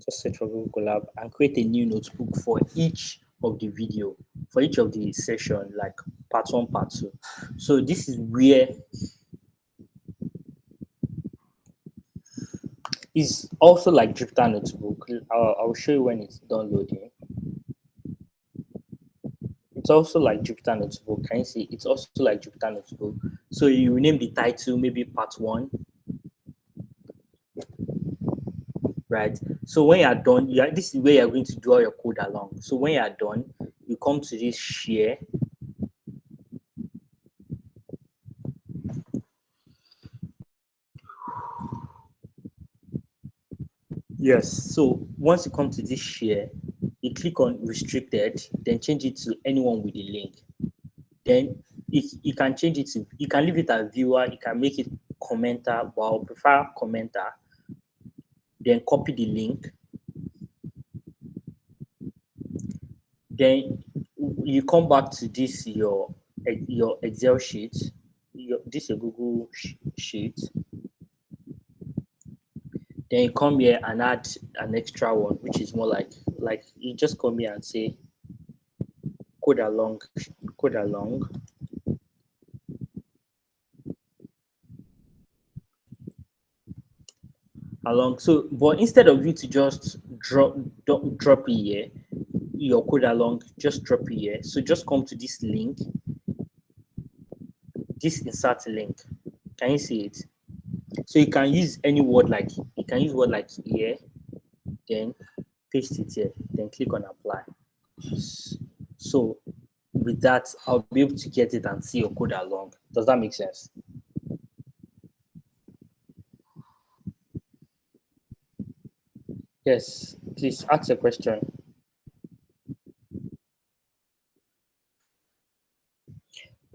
Just search for Google Colab and create a new notebook for each of the video, for each of the session, like part one, part two. So this is where it's also like Jupyter Notebook. I'll show you when it's downloading. It's also like Jupyter Notebook. Can you see? It's also like Jupyter Notebook. So you rename the title, maybe part one, right? So when you are done, this is where you're going to draw your code along. So when you are done, you come to this share. Yes. So once you come to this share, you click on restricted, then change it to anyone with the link. Then you can change it to, you can leave it as viewer, you can make it commenter, but I'll prefer commenter. Then copy the link. Then you come back to this your Excel sheet, this your Google sheet. Then you come here and add an extra one, which is more like you just come here and say code along, code along. Along. So, but instead of you to just drop it here, your code along, just drop it here. So just come to this link, this insert link. Can you see it? So you can use any word, like you can use word like here, then paste it here, then click on apply. So with that, I'll be able to get it and see your code along. Does that make sense? Yes, please ask a question.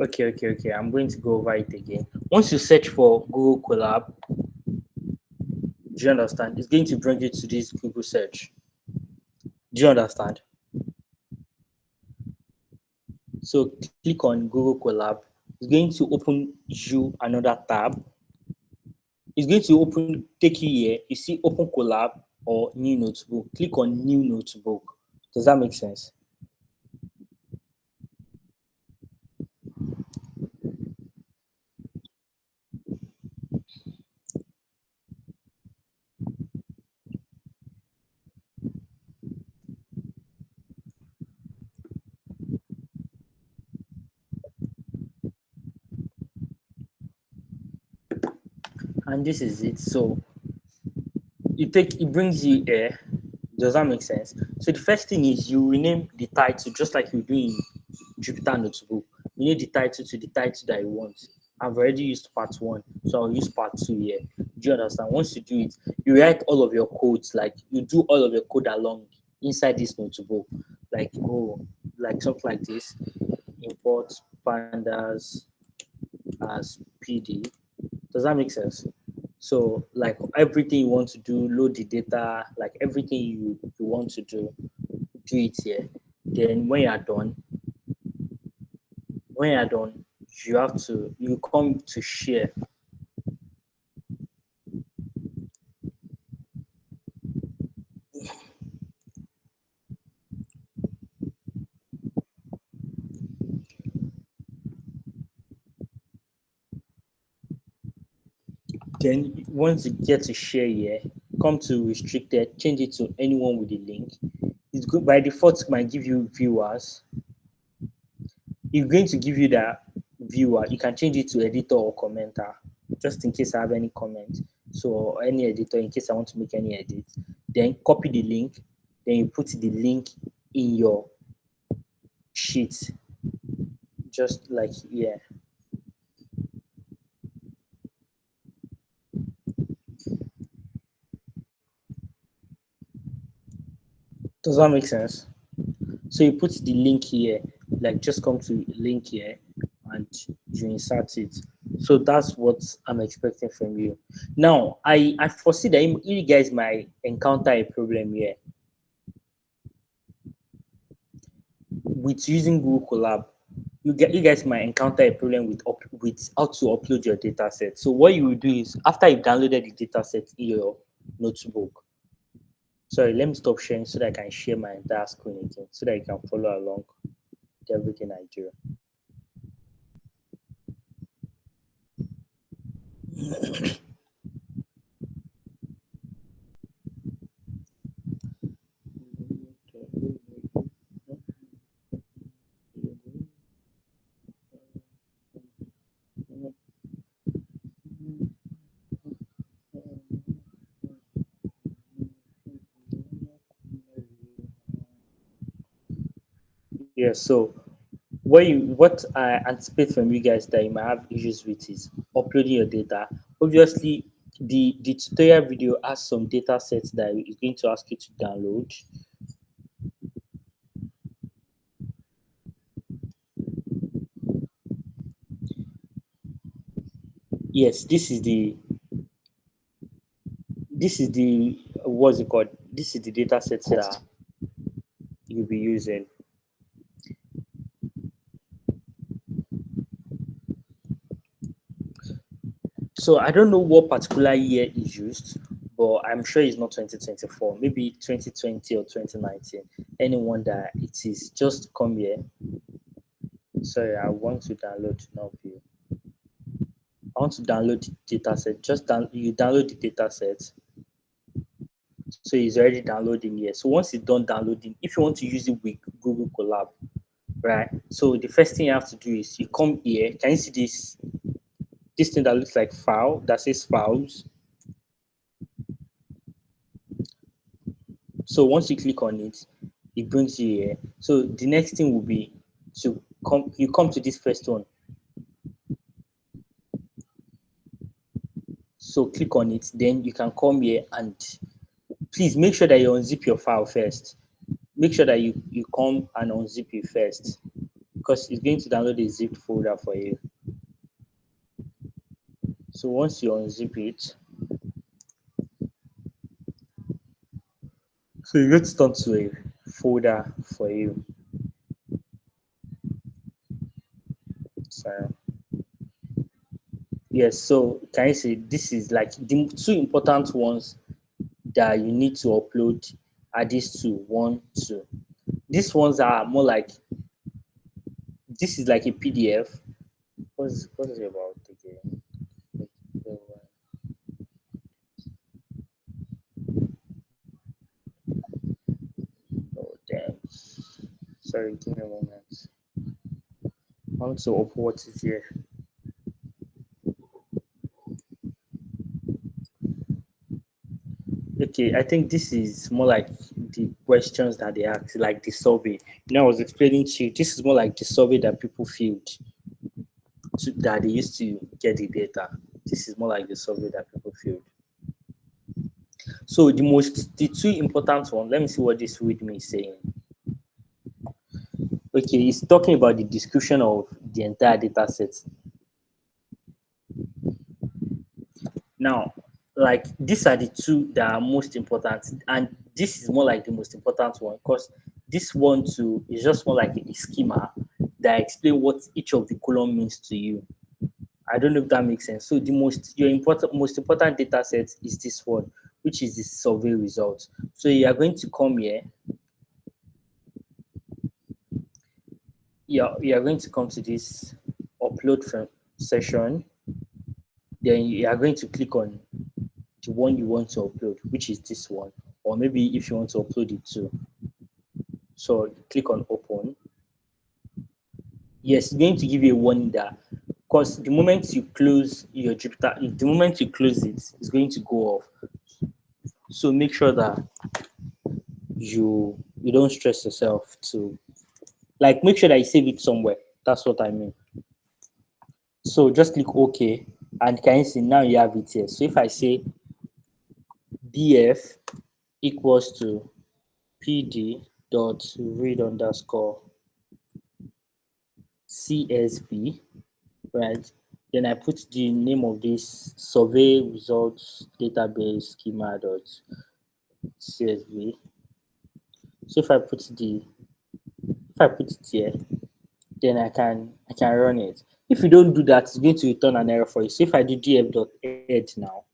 Okay. I'm going to go over it again. Once you search for Google Colab, do you understand? It's going to bring you to this Google search. Do you understand? So click on Google Colab. It's going to open you another tab. It's going to take you here. You see Open Colab or New Notebook. Click on New Notebook. Does that make sense? And this is it. So it brings you here. Does that make sense? So the first thing is you rename the title just like you do in Jupyter Notebook. You need the title to the title that you want. I've already used part one, so I'll use part two here. Do you understand? Once you do it, you write all of your codes, like you do all of your code along inside this notebook, like like something like this. Import pandas as PD. Does that make sense? So like everything you want to do, load the data, like everything you want to do it here. Then when you're done, you come to share. Then once you get to share here, come to restricted, change it to anyone with the link. It's good by default, it might give you viewers. It's going to give you that viewer. You can change it to editor or commenter, just in case I have any comment. So any editor, in case I want to make any edits. Then copy the link. Then you put the link in your sheet, just like here. Does that make sense? So you put the link here, like just come to link here and you insert it. So that's what I'm expecting from you. Now, I foresee that you guys might encounter a problem here with using Google Colab. You guys might encounter a problem with how to upload your data set. So what you will do is after you've downloaded the data set in your notebook, Sorry, let me stop sharing so that I can share my entire screen again so that you can follow along with everything I do. Yeah, so what I anticipate from you guys that you might have issues with is uploading your data. Obviously, the tutorial video has some data sets that is going to ask you to download. Yes, this is the what's it called? This is the data sets that you'll be using. So I don't know what particular year is used, but I'm sure it's not 2024. Maybe 2020 or 2019. Anyone that it is, just come here. Sorry, I want to download now view. I want to download the data set. You download the data set. So it's already downloading here. So once it's done downloading, if you want to use it with Google Colab, right? So the first thing you have to do is you come here. Can you see this thing that looks like file that says files? So once you click on it, it brings you here. So the next thing will be to come to this first one. So click on it, then you can come here and please make sure that you unzip your file first. Make sure that you come and unzip it first because it's going to download a zipped folder for you. So once you unzip it, so you get to turn to a folder for you. So yes, so can you see this is like the two important ones that you need to upload are these two, one, two. These ones are more like this is like a PDF. What's it about again? Oh damn. Sorry, give me a moment. I want to open what is here. Okay, I think this is more like the questions that they ask, like the survey. I was explaining to you, this is more like the survey that people filled that they used to get the data. This is more like the survey that people filled. So the two important ones, let me see what this readme is saying. Okay, it's talking about the description of the entire data set. Now, like these are the two that are most important, and this is more like the most important one because this one too is just more like a schema that explain what each of the column means to you. I don't know if that makes sense. So most important data set is this one, which is the survey results. So you are going to come here. You are going to come to this upload from session. Then you are going to click on the one you want to upload, which is this one, or maybe if you want to upload it too. So click on open. Yes, it's going to give you a warning that because the moment you close your Jupyter, the moment you close it, it's going to go off. So make sure that you don't stress yourself to like make sure that you save it somewhere. That's what I mean. So just click OK, and can you see now you have it here. So if I say df equals to pd dot read underscore csv, right? Then I put the name of this survey results database schema dot csv. So if I put it here, then I can run it. If you don't do that, it's going to return an error for you. So if I do df.ed now,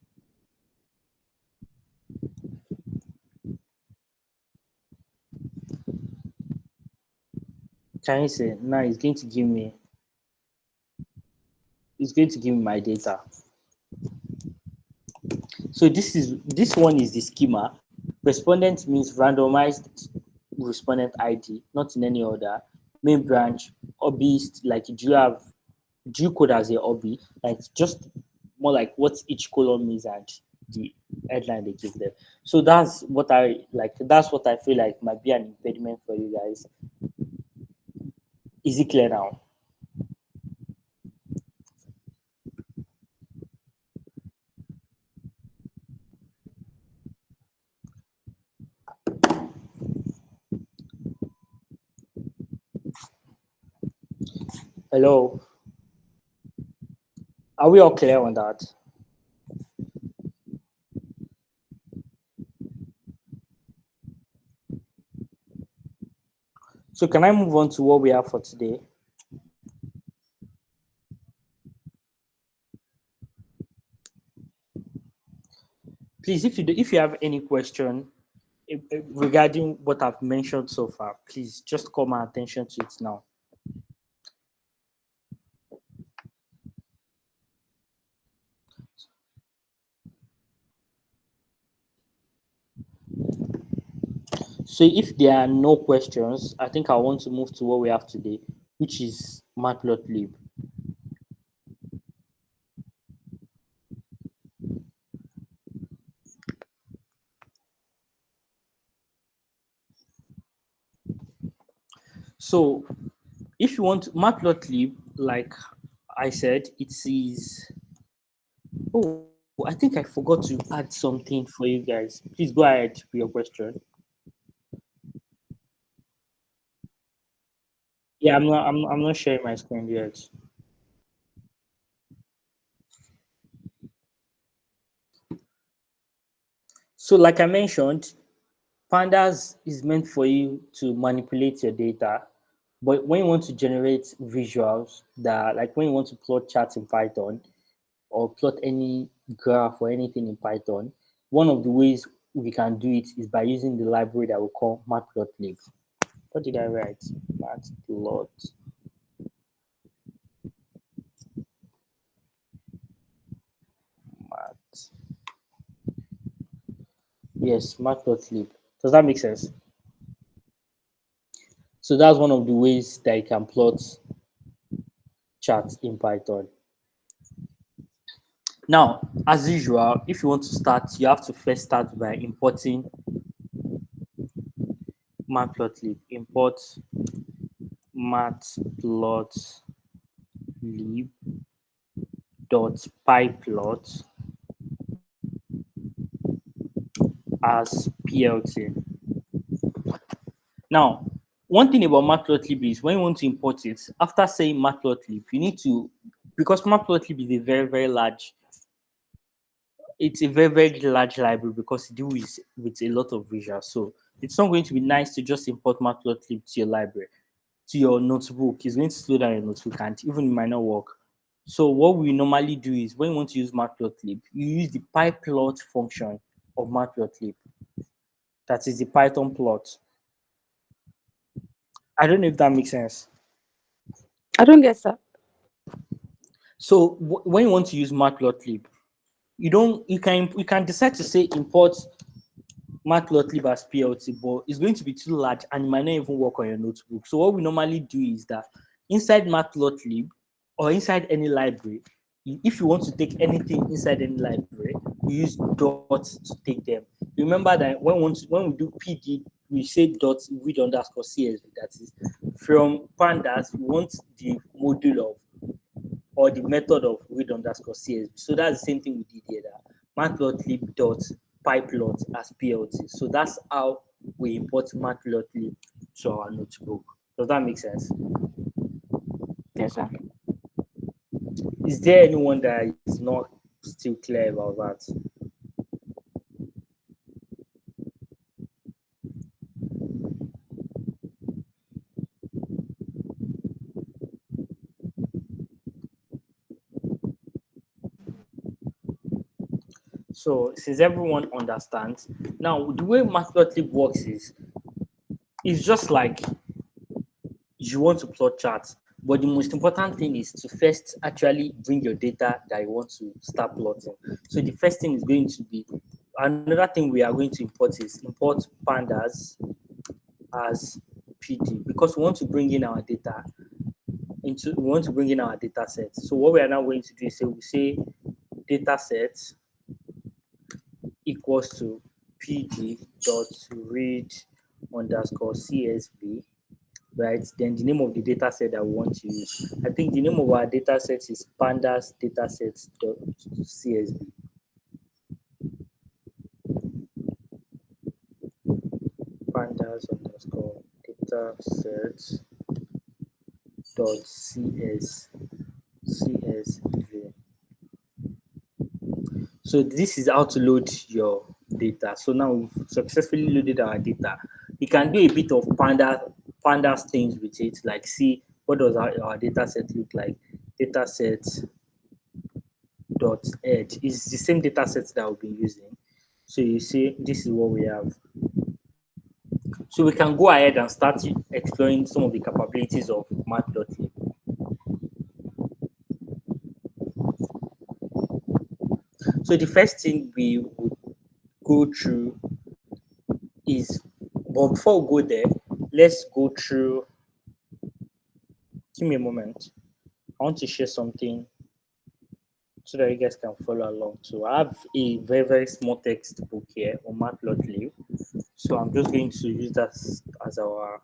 Can you say now it's going to give me my data. So this one is the schema. Respondent means randomized respondent ID, not in any order. Main branch, hobbyist, like do you code as a hobby? Like just more like what each column means and the headline they give them. So that's what I like. That's what I feel like might be an impediment for you guys. Is it clear now? Hello. Are we all clear on that? So can I move on to what we have for today? Please, if you have any question regarding what I've mentioned so far, please just call my attention to it now. So if there are no questions, I think I want to move to what we have today, which is Matplotlib. So if you want Matplotlib, like I said, it is. Oh, I think I forgot to add something for you guys. Please go ahead with your question. Yeah, I'm not sharing my screen yet. So like I mentioned, pandas is meant for you to manipulate your data, but when you want to generate visuals that like when you want to plot charts in Python or plot any graph or anything in Python, one of the ways we can do it is by using the library that we call Matplotlib. What did I write? Matplot. Mat. Yes, Matplotlib. Does that make sense? So that's one of the ways that you can plot charts in Python. Now, as usual, if you want to start, you have to first start by importing Matplotlib. Import Matplotlib dot pyplot as PLT. Now, one thing about Matplotlib is when you want to import it, after saying Matplotlib, you need to, because Matplotlib is a very large, it's a very large library because it deals with a lot of visuals. So it's not going to be nice to just import Matplotlib to your library, to your notebook. It's going to slow down your notebook and even it might not work. So what we normally do is when you want to use Matplotlib, you use the pyplot function of Matplotlib. That is the Python plot. I don't know if that makes sense. I don't get that. So when you want to use Matplotlib, you can decide to say import Matplotlib as PLT, but it's going to be too large and it might not even work on your notebook. So what we normally do is that inside Matplotlib or inside any library, if you want to take anything inside any library, we use dots to take them. Remember that when we do PD, we say dot read underscore CSV. That is from pandas, we want the module of or the method of read underscore CSV. So that's the same thing we did here. That matplotlib dot pyplot as PLT. So that's how we import matplotlib to our notebook. Does that make sense? Yes, sir. Is there anyone that is not still clear about that? So since everyone understands, now the way matplotlib works is it's just like you want to plot charts, but the most important thing is to first actually bring your data that you want to start plotting. So the first thing is going to be, another thing we are going to import is import pandas as PD, because we want to bring in our data we want to bring in our data set. So what we are now going to do is say we say data set equals to pd dot read underscore csv, right? Then the name of the data set that we want to use. I think the name of our data set is pandas dataset dot csv. Pandas underscore dataset dot csv. So this is how to load your data. So now we've successfully loaded our data. You can do a bit of pandas things with it, like see what does our data set look like. Data set dot edge is the same data set that we'll be using. So you see this is what we have. So we can go ahead and start exploring some of the capabilities of Matplotlib. So the first thing we would go through is, but before we go there, let's go through. Give me a moment. I want to share something so that you guys can follow along. So I have a very small textbook here on Matplotlib. So I'm just going to use that as our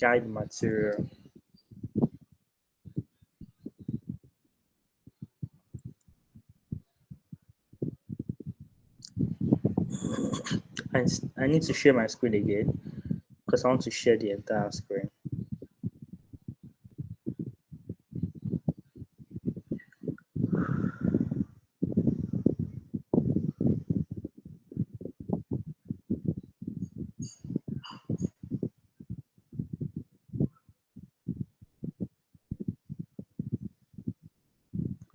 guide material. And I need to share my screen again because I want to share the entire screen.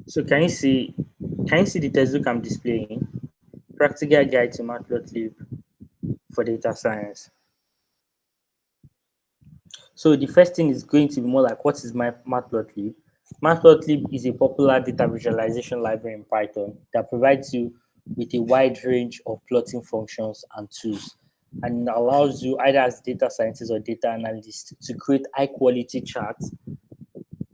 So can you see the textbook I'm displaying? Practical Guide to Matplotlib for Data Science. So the first thing is going to be more like, what is my Matplotlib? Matplotlib is a popular data visualization library in Python that provides you with a wide range of plotting functions and tools, and allows you either as data scientist or data analyst to create high quality charts,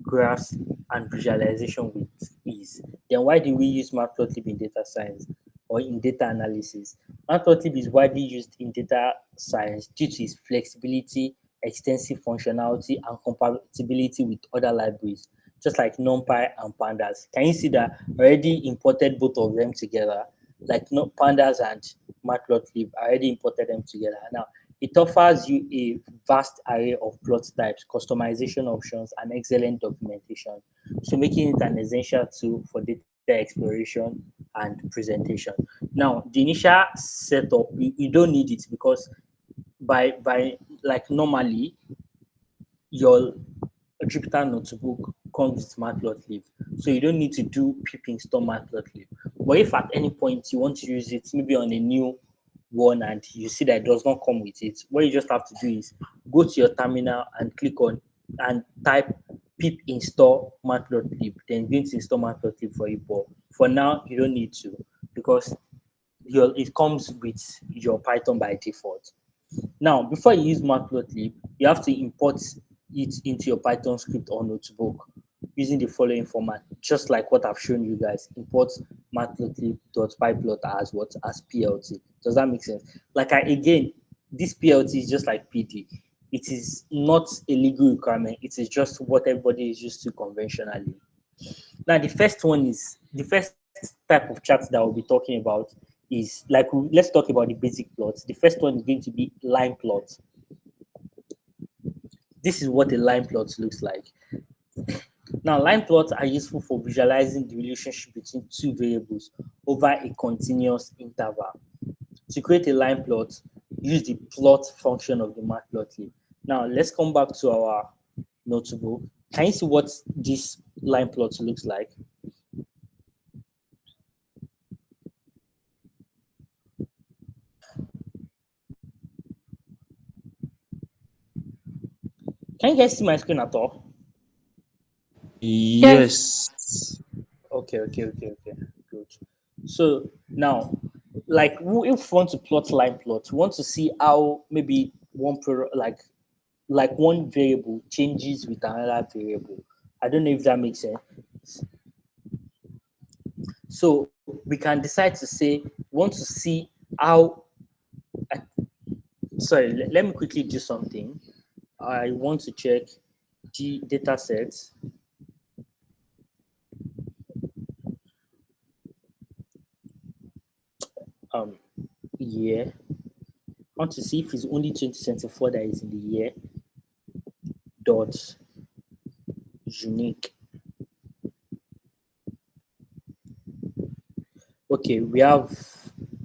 graphs, and visualization with ease. Then why do we use Matplotlib in data science or in data analysis? Matplotlib is widely used in data science due to its flexibility, extensive functionality, and compatibility with other libraries, just like NumPy and Pandas. Can you see that I already imported both of them together? Like no, Pandas and Matplotlib, I already imported them together. Now, it offers you a vast array of plot types, customization options, and excellent documentation, so making it an essential tool for data exploration and presentation. Now, the initial setup, you don't need it because by like normally your Jupyter notebook comes with Matplotlib, so you don't need to do pip install Matplotlib. But if at any point you want to use it, maybe on a new one, and you see that it does not come with it, what you just have to do is go to your terminal and click on and type pip install Matplotlib. Then it's going to install Matplotlib for you. But for now, you don't need to because it comes with your Python by default. Now, before you use Matplotlib, you have to import it into your Python script or notebook using the following format, just like what I've shown you guys. Import matplotlib.pyplot as what? As PLT. Does that make sense? Like again, this PLT is just like PD. It is not a legal requirement. It is just what everybody is used to conventionally. Now, the first type of chart that we'll be talking about is like, let's talk about the basic plots. The first one is going to be line plot. This is what a line plot looks like. Now, line plots are useful for visualizing the relationship between two variables over a continuous interval. To create a line plot, use the plot function of the matplotlib. Now, let's come back to our notebook. Can you see what this line plot looks like? Can you guys see my screen at all? Yes. Yes. Okay. Good. So now, like, if we want to plot line plot, we want to see how maybe like one variable changes with another variable. I don't know if that makes sense. So we can decide to say we want to see how. Sorry, let me quickly do something. I want to check the data sets. Um, year. I want to see if it's only 2024 that is in the year. Dot unique. Okay, we have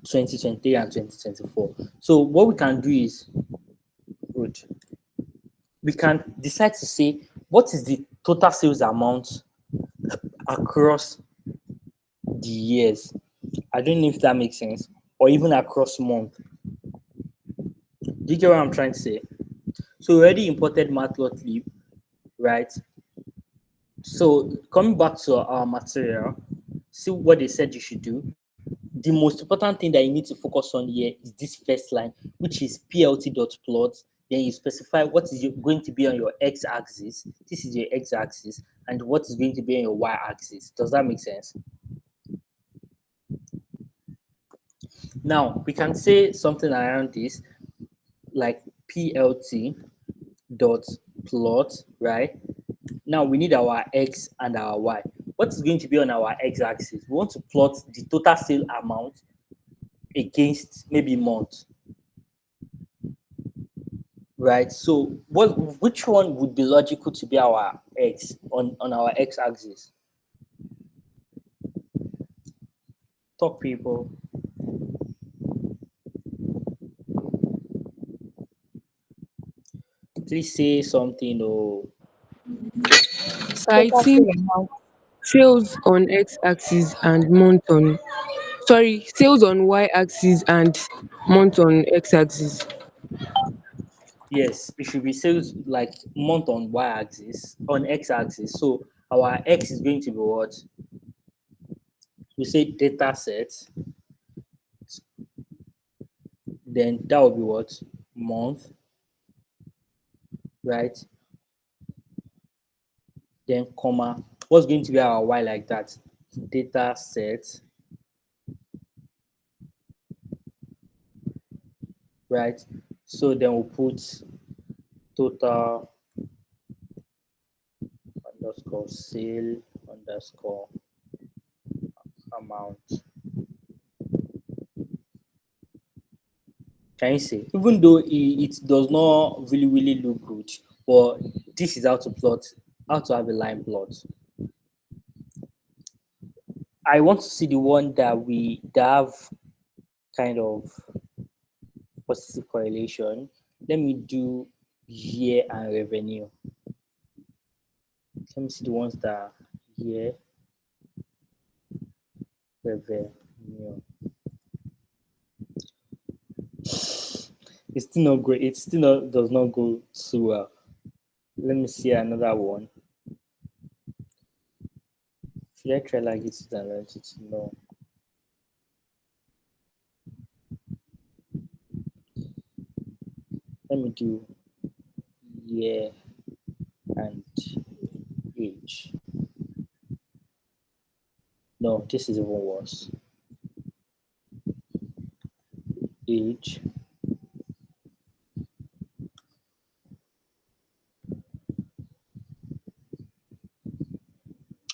2023 and 2024. So what we can do is good. We can decide to say what is the total sales amount across the years. I don't know if that makes sense, or even across month. Do you get what I'm trying to say? So we already imported Matplotlib, right? So coming back to our material, see what they said you should do. The most important thing that you need to focus on here is this first line, which is plt.plot. Then you specify what is going to be on your x-axis. This is your x-axis, and what is going to be on your y-axis. Does that make sense? Now we can say something around this, like plt dot plot, right? Now we need our x and our y. What is going to be on our x-axis? We want to plot the total sale amount against maybe month, right? So which one would be logical to be our x on our x-axis? Talk, people. Please say something. Oh, So I Total think sale amount. sales on x-axis and month on sales on y-axis and month on x-axis. yes, it should be sales like month on y-axis, on x-axis. So our x is going to be what? We say data set, then that will be what? Month, right? Then comma. What's going to be our y like that? Data set, right? So then we'll put total underscore sale underscore amount. Can you see? Even though it does not really look good, but this is how to plot, how to have a line plot. I want to see the one that have kind of positive correlation. Let me do year and revenue. Let me see the ones that are year revenue. It's still not great. It still not, does not go too well. Let me see another one. Should I try like it than it? No. Let me do year and age. No, this is even worse. Age.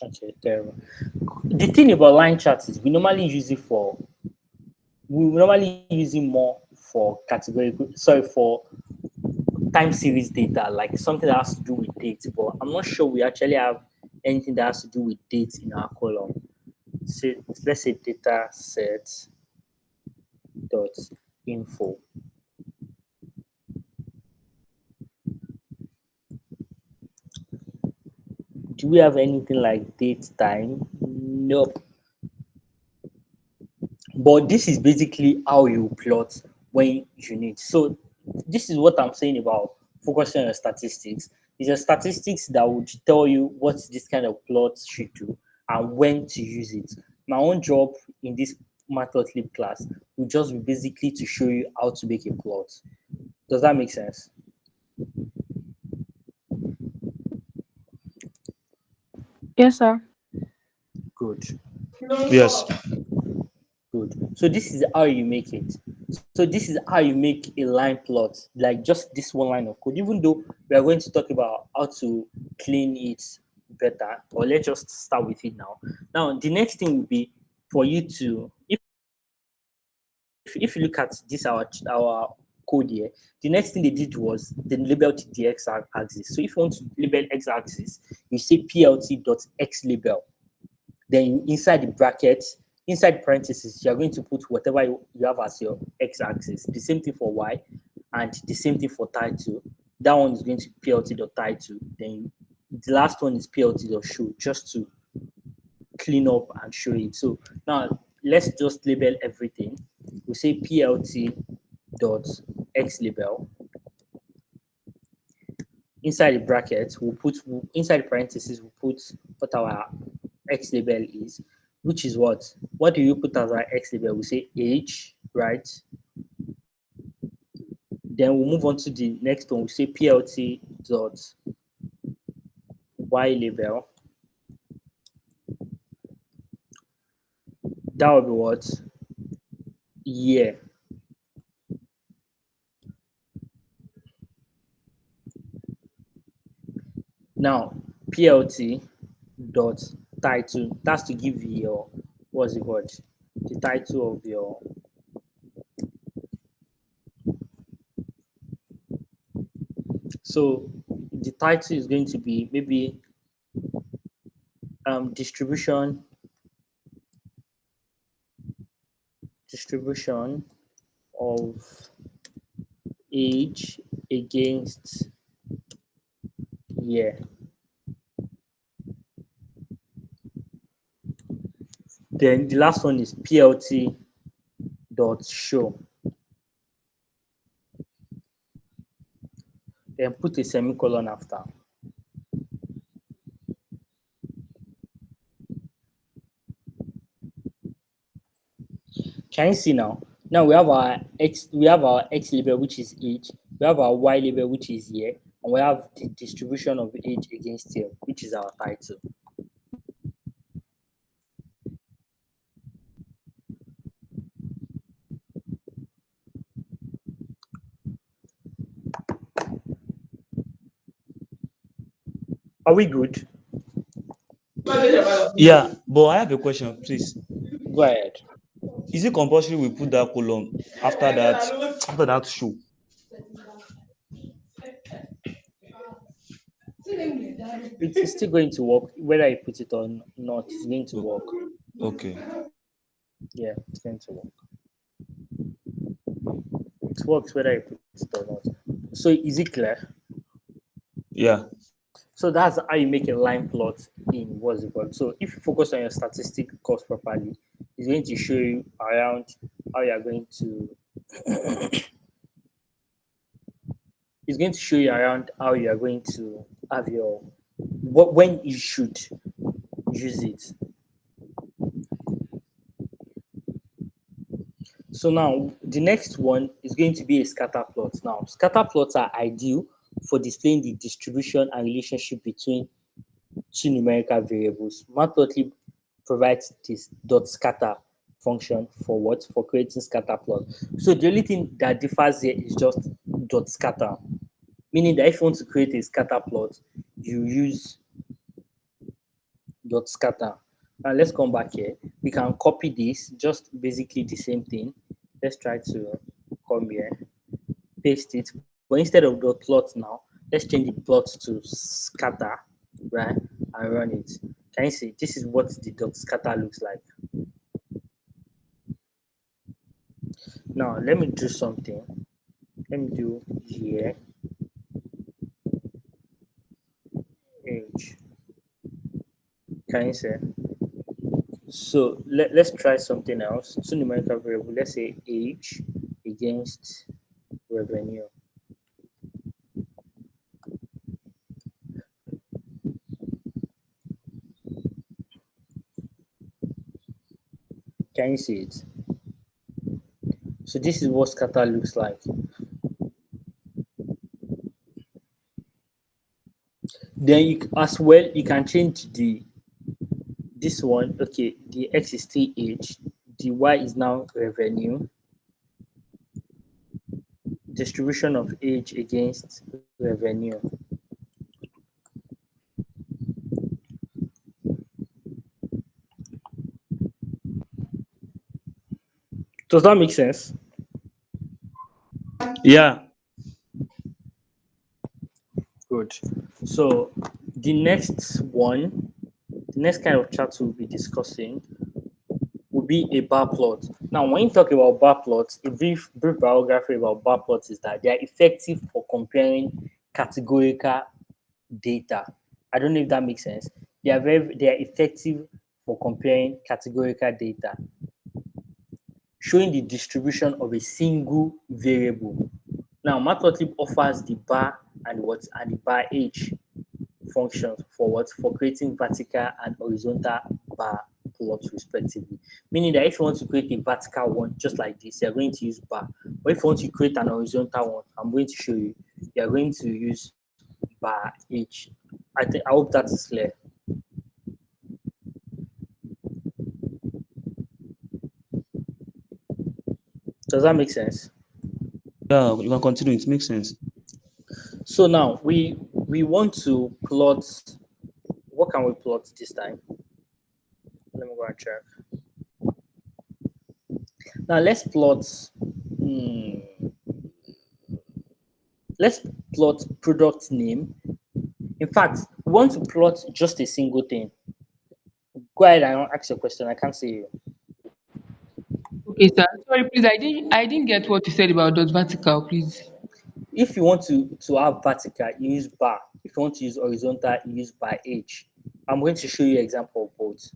Okay, terrible. The thing about line charts is we normally use it more for categorical, sorry, for time series data, like something that has to do with dates. But I'm not sure we actually have anything that has to do with dates in our column. So let's say data set dot info. Do we have anything like date time? Nope. But this is basically how you plot when you need. So this is what I'm saying about focusing on statistics. It's your statistics that would tell you what this kind of plot should do and when to use it. My own job in this Matplotlib class will just be basically to show you how to make a plot. Does that make sense? Yes, sir. Good. Yes. Good. So this is how you make it. So this is how you make a line plot, like just this one line of code. Even though we are going to talk about how to clean it better, or let's just start with it now. Now the next thing will be for you to, if you look at this our code here, the next thing they did was they labeled the x-axis. So if you want to label x-axis, you say plt.xlabel. Then inside the bracket, inside parentheses, you're going to put whatever you have as your x-axis. The same thing for y, and the same thing for title. That one is going to be plt.title. Then the last one is plt.show, just to clean up and show it. So now let's just label everything. We say plt.xlabel. Inside the bracket, inside the parentheses, we'll put what our X label is, which is what? What do you put as our X label? We say age, right? Then we'll move on to the next one. We say plt dot y label. That will be what? Year. Now plt dot title. That's to give you your, what's it called? The title of your, so the title is going to be maybe distribution of age against year. Then the last one is plt dot show. Then put a semicolon after. Can you see now? Now we have our x label, which is age. We have our y label, which is year, and we have the distribution of age against year, which is our title. Are we good? Yeah, but I have a question, please. Go ahead. Is it compulsory we put that column after that show? It's still going to work, whether you put it or not. It's going to work. Okay. Yeah, it's going to work. It works whether you put it or not. So is it clear? Yeah. So that's how you make a line plot in what's it called. So if you focus on your statistic course properly, it's going to show you around how you are going to it's going to show you around how you are going to have your what when you should use it. So now the next one is going to be a scatter plot. Now scatter plots are ideal for displaying the distribution and relationship between two numerical variables. Matplotlib provides this dot scatter function for what? For creating scatter plot. So the only thing that differs here is just dot scatter, meaning that if you want to create a scatter plot, you use dot scatter. Now let's come back here. We can copy this, just basically the same thing. Let's try to come here, paste it. But instead of dot plot now, let's change the plot to scatter, right? And run it. Can you see? This is what the dot scatter looks like. Now let me do something. Let me do here age. Can you see? So let's try something else. Two numerical variable. Let's say age against revenue. Can you see it? So this is what scatter looks like. Then as well, you can change this one. Okay, the X is still age, the Y is now revenue, distribution of age against revenue. Does that make sense? Yeah. Good. So the next one, the next kind of chart we'll be discussing will be a bar plot. Now, when you talk about bar plots, a brief biography about bar plots is that they are effective for comparing categorical data. I don't know if that makes sense. They are effective for comparing categorical data, showing the distribution of a single variable. Now, Matplotlib offers the bar and the bar age functions for for creating vertical and horizontal bar plots respectively. Meaning that if you want to create a vertical one just like this, you're going to use bar. But if you want to create an horizontal one, I'm going to show you. You're going to use bar H. I hope that is clear. Does that make sense? Yeah, you can continue. It makes sense. So now we want to plot. What can we plot this time? Let me go and check. Now let's plot. Hmm, let's plot product name. In fact, we want to plot just a single thing. Go ahead and ask your question. I can't see you. Okay, sir. Sorry, please. I didn't get what you said about dot vertical, please. If you want to have vertical, you use bar. If you want to use horizontal, you use bar H. I'm going to show you an example of both.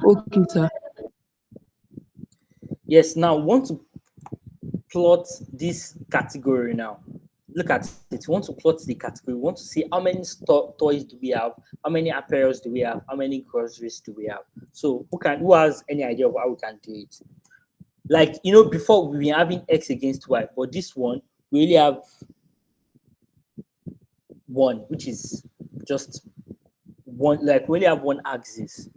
Okay, sir. Yes, now we want to plot this category now. Look at it. We want to plot the category. We want to see how many toys do we have, how many apparels do we have, how many groceries do we have. So who has any idea of how we can do it? Like before we were having X against Y, but this one we really have one, which is just one, like we only have one axis.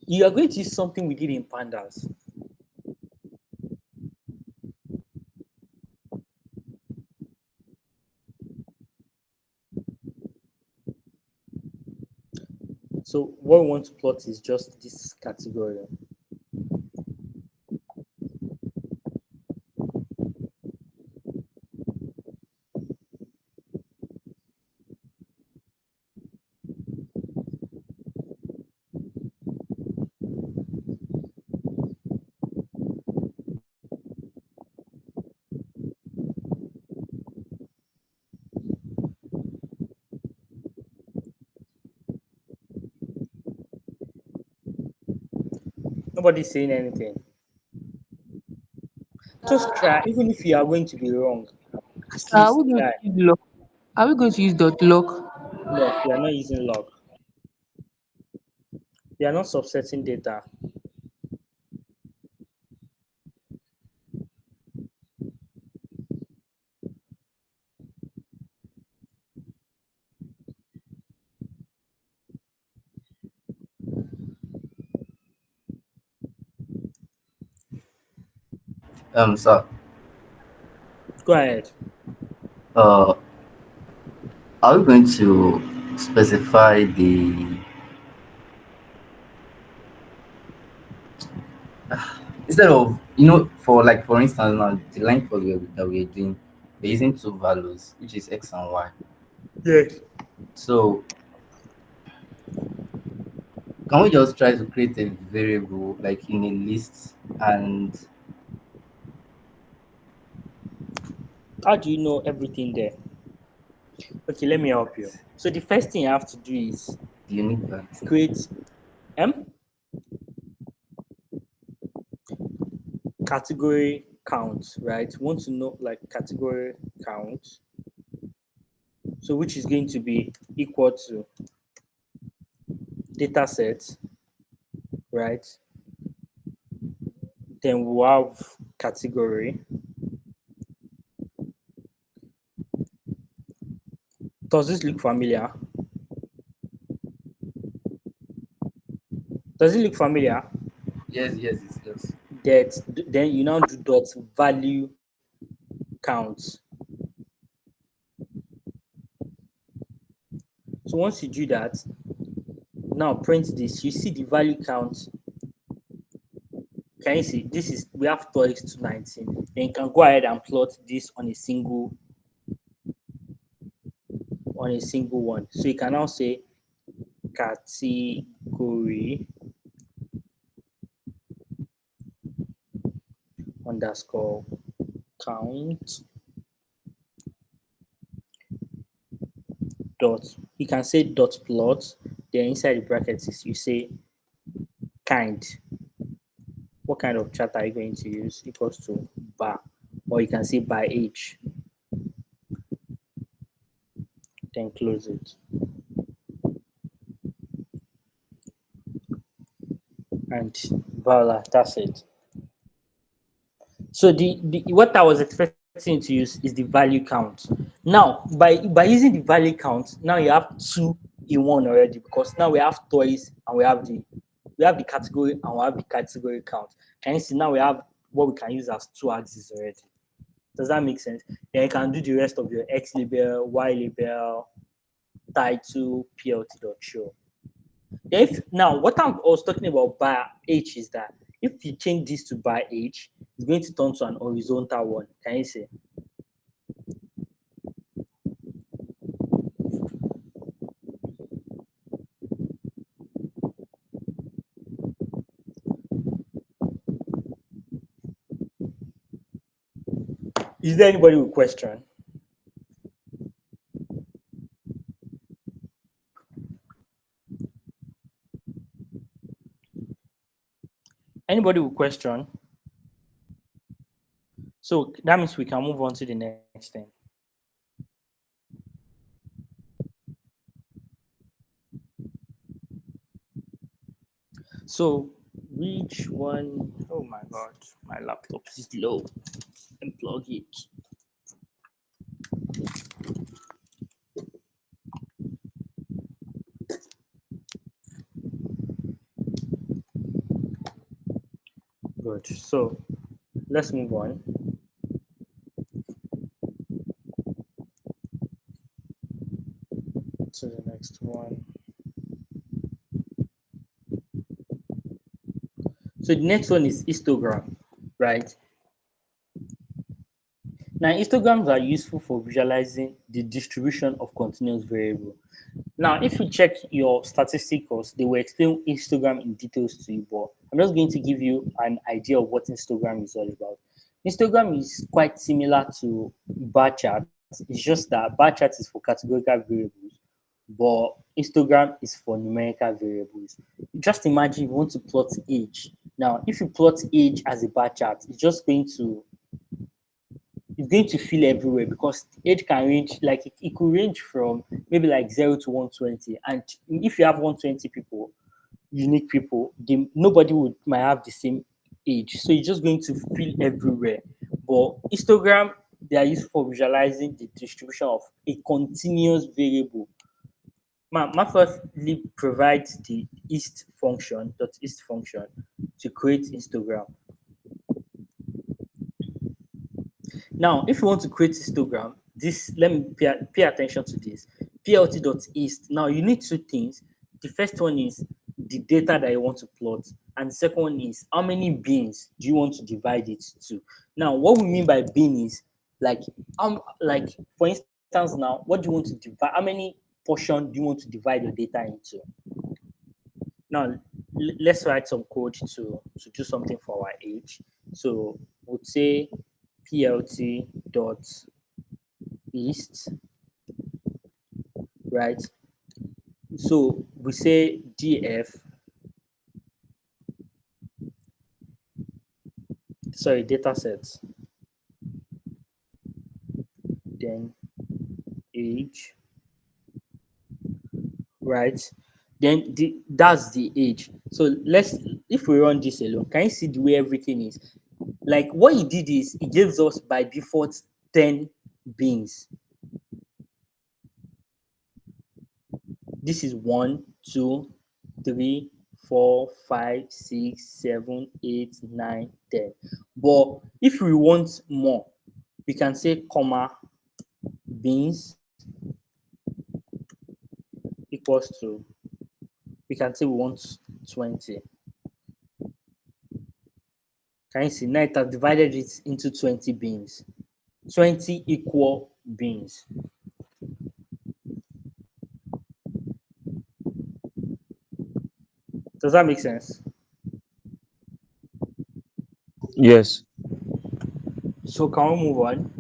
You are going to use something we did in pandas. So what we want to plot is just this category. Nobody's saying anything. Just try, even if you are going to be wrong, at Are least we going try. to use lock? Are we going to use dot lock? No, we are not using log. We are not subsetting data. So, Go ahead. uh, are we going to specify the instead of for instance now the line code that we're doing, we're using two values, which is x and y. Yes. So, can we just try to create a variable like in a list and How do you know everything there? Okay, let me help you. So the first thing you have to do is unique that? create M category count, right? You want to know like category count. So which is going to be equal to data set, right? Then we'll have category. Does this look familiar? Does it look familiar? Yes, yes, it does. That then you now do dot value count. So once you do that, now print this. You see the value count. Can you see this is we have toys to 19. Then you can go ahead and plot this on a single one. So you can now say category underscore count dot. You can say dot plot. Then inside the brackets is you say kind. What kind of chart are you going to use? Equals to bar, or you can say by age. Then close it. And voila, that's it. So the what I was expecting to use is the value count. Now, by using the value count, now you have two in one already because now we have toys and we have the category and we have the category count. Can you see now we have what we can use as two axes already? Does that make sense? Then you can do the rest of your X label, Y label, title, plt.show. If now what I was talking about by H is that if you change this to by H, it's going to turn to an horizontal one. Can you see? Is there anybody with question? Anybody with question? So that means we can move on to the next thing. So which one? Oh my god, my laptop is low. Unplug it. Good. So let's move on to the next one. So the next one is histogram, right? Now, histograms are useful for visualizing the distribution of continuous variable. Now, if you check your statisticals, they will explain histogram in details to you, but I'm just going to give you an idea of what histogram is all about. Histogram is quite similar to bar chart. It's just that bar chart is for categorical variables, but histogram is for numerical variables. Just imagine you want to plot age. Now, if you plot age as a bar chart, it's going to fill everywhere because age can range like it could range from maybe like 0 to 120. And if you have 120 people, unique people, nobody would might have the same age. So it's just going to fill everywhere. But histogram, they are used for visualizing the distribution of a continuous variable. Matplotlib provides the east function to create histogram. Now, if you want to create histogram, let me pay attention to this. Plt.east. Now, you need two things. The first one is the data that you want to plot, and the second one is how many bins do you want to divide it to. Now, what we mean by bin is like for instance, now what do you want to divide? How many portion do you want to divide your data into? Now, let's write some code to do something for our age. So we'll say plt dot east, right? So we say df, sorry, data set, then age, right? Then that's the age. So let's, if we run this alone, can you see the way everything is? Like what he did is he gives us by default 10 beans. This is 1, 2, 3, 4, 5, 6, 7, 8, 9, 10. But if we want more, we can say comma beans equals to, we can say we want 20. Can you see? Now it has divided it into 20 beans. 20 equal beans. Does that make sense? Yes. So can we move on?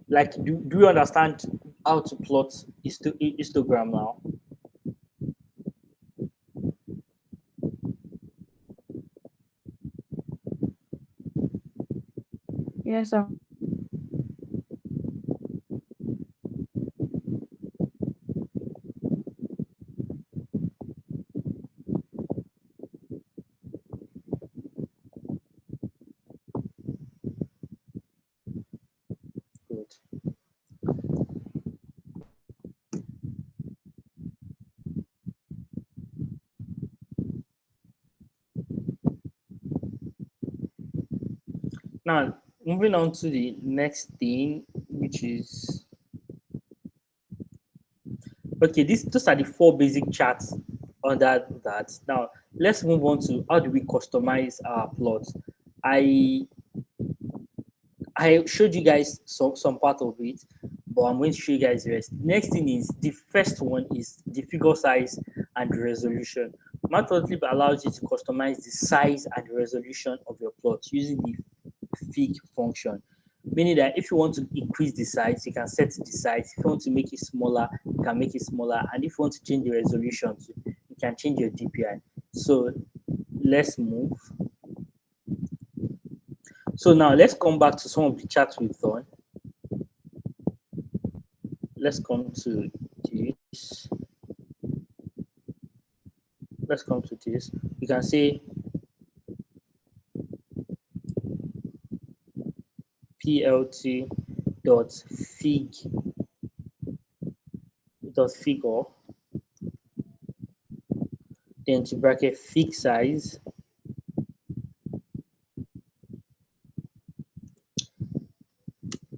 Like, do you understand how to plot histogram now? Yes, sir. Good. Now, moving on to the next thing, which is okay. Those are the four basic charts under that. Now, let's move on to how do we customize our plots. I I showed you guys some part of it, but I'm going to show you guys the rest. Next thing is the first one is the figure size and resolution. Matplotlib allows you to customize the size and resolution of your plot using the fig function. Meaning that if you want to increase the size, you can set the size. If you want to make it smaller, you can make it smaller. And if you want to change the resolution, you can change your DPI. So let's move. So now let's come back to some of the charts we've done. Let's come to this. Let's come to this. You can say plt dot fig dot figure, then to bracket fig size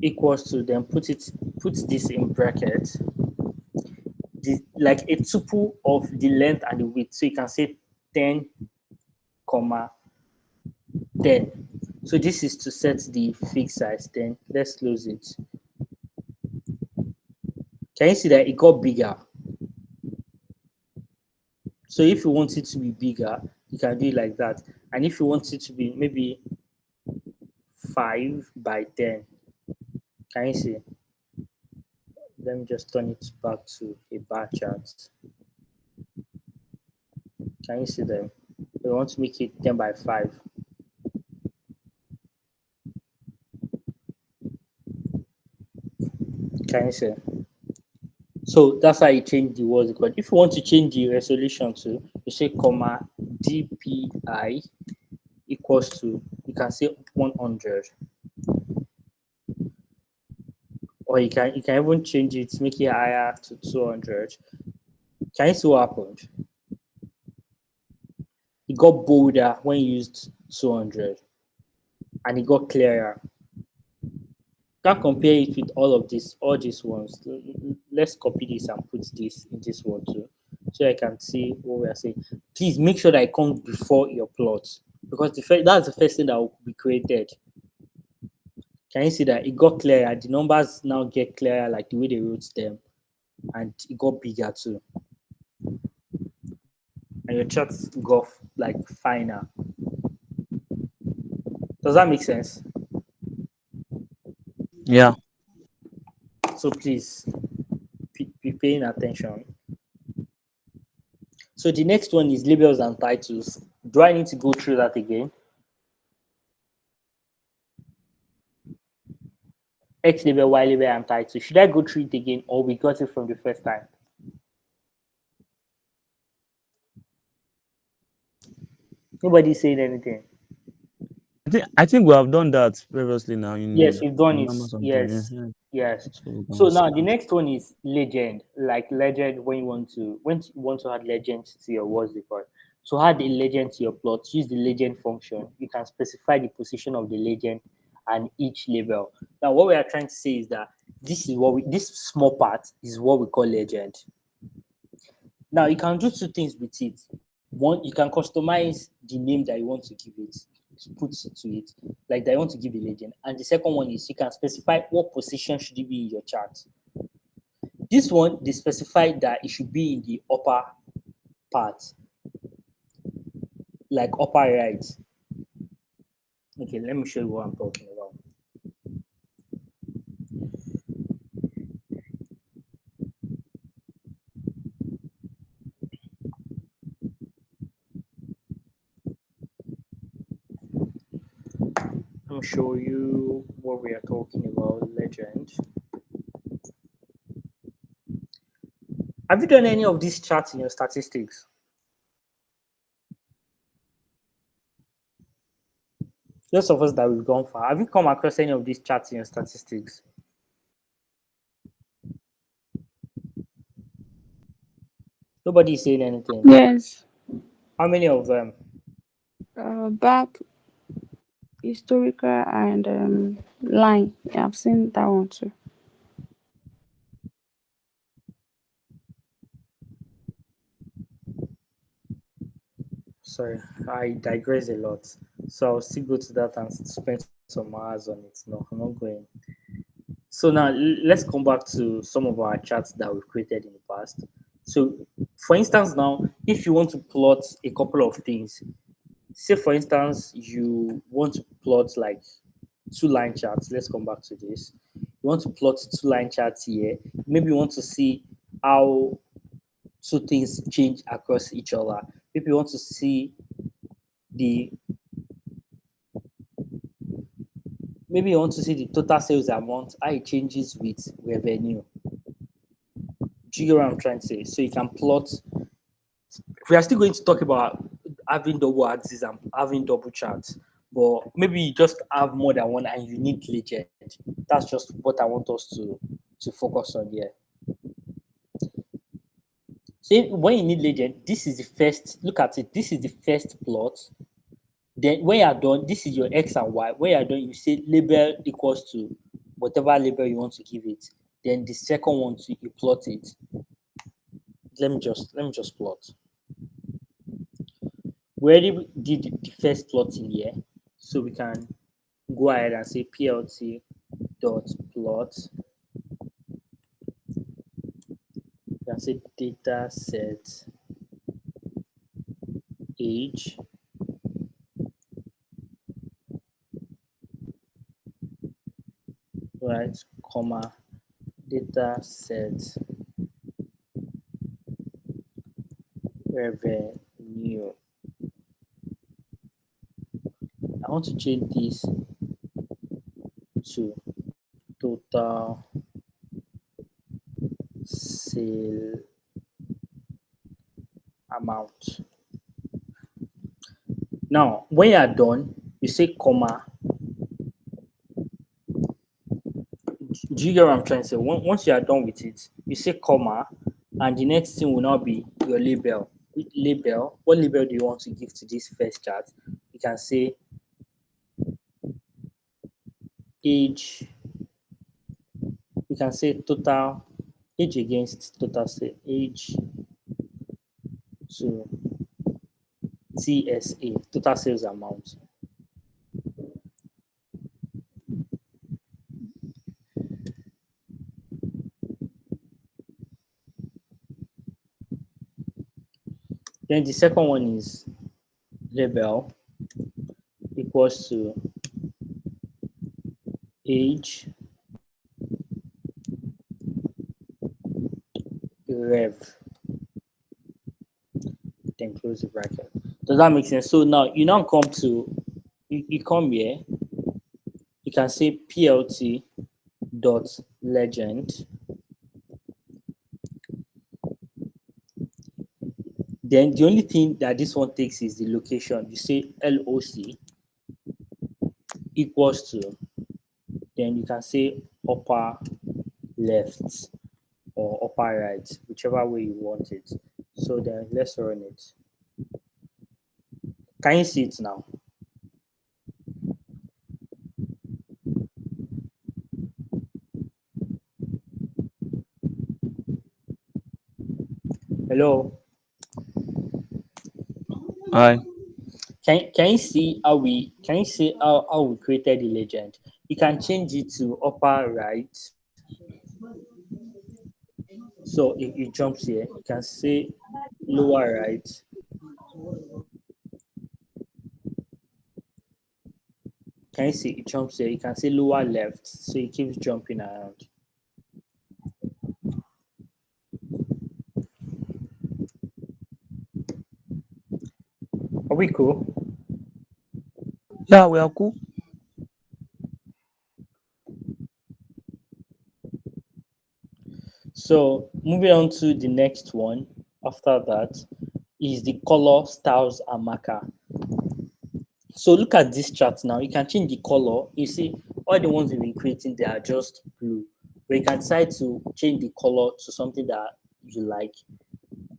equals to, then put this in bracket, like a tuple of the length and the width. So you can say 10 comma 10. So this is to set the fig size. Then let's close it. Can you see that it got bigger? So if you want it to be bigger, you can do it like that. And if you want it to be maybe 5 by 10, can you see? Let me just turn it back to a bar chart. Can you see them? We want to make it 10 by 5. Can you see? So that's how you change the what's it called. If you want to change the resolution to, you say comma DPI equals to, you can say 100. Or you can even change it, make it higher to 200. Can you see what happened? It got bolder when you used 200 and it got clearer. Can't compare it with all these ones. Let's copy this and put this in this one too, so I can see what we are saying. Please make sure that it comes before your plot, because that's the first thing that will be created. Can you see that it got clearer? The numbers now get clearer, like the way they wrote them, and it got bigger too. And your charts got like finer. Does that make sense? Yeah. So please be paying attention. So the next one is labels and titles. Do I need to go through that again? X label, Y label, and title. Should I go through it again, or we got it from the first time? Nobody's saying anything. I think we have done that previously now Yes, in we've done it. grammar something. Yeah, Yes, yeah. yes. So we can So now the start. next one is legend. Like legend, when you want to add legend to your what's it called? To add a legend to your plot, use the legend function. You can specify the position of the legend and each label. Now, what we are trying to say is that this small part is what we call legend. Now you can do two things with it. One, you can customize the name that you want to give it, to put to it, like that you want to give a legend. And the second one is you can specify what position should it be in your chart. This one, they specify that it should be in the upper part, like upper right. Okay, let me show you what I'm talking about. Let me show you what we are talking about, legend. Have you done any of these charts in your statistics? Those of us that we've gone far, have you come across any of these charts in your statistics? Nobody is saying anything. Yes. How many of them? Back, historical, and line. Yeah, I've seen that one too. Sorry, I digress a lot. So I'll still go to that and spend some hours on it. No, I'm not going. So now let's come back to some of our charts that we've created in the past. So, for instance, now if you want to plot a couple of things, say for instance you want to plot like two line charts. Let's come back to this. You want to plot two line charts here. Maybe you want to see how two things change across each other. Maybe you want to see the maybe you want to see the total sales amount, how it changes with revenue. Do you get what I'm trying to say? So you can plot. We are still going to talk about having double axes and having double charts, but maybe you just have more than one and you need legend. That's just what I want us to focus on here. So when you need legend, this is the first. Look at it. This is the first plot. Then when you are done, this is your X and Y. When you are done, you say label equals to whatever label you want to give it. Then the second one, you plot it. Let me just plot. We already did the first plot in here, so we can go ahead and say plt dot plot. You can say data set age, right, comma, data set revenue. I want to change this to total sale amount. Now, when you are done, you say comma. Do you get what I'm trying to say? Once you are done with it, you say comma, and the next thing will now be your label. Label. What label do you want to give to this first chart? You can say age. You can say total age against total sale. Age to TSA, total sales amount. Then the second one is label equals to age rev, then close the bracket. Does that make sense? So now you now come to you come here, you can say plt dot legend. Then the only thing that this one takes is the location. You say LOC equals to, then you can say upper left or upper right, whichever way you want it. So then let's run it. Can you see it now? Hello. Hi. Can you see how we created the legend? You can change it to upper right. So if it jumps here, you can say lower right. Can you see it jumps here? You can say lower left. So it keeps jumping around. Are we cool? Yeah, we are cool. So moving on to the next one after that is the color, styles, and marker. So look at this chart now. You can change the color. You see, all the ones we've been creating, they are just blue. But you can decide to change the color to something that you like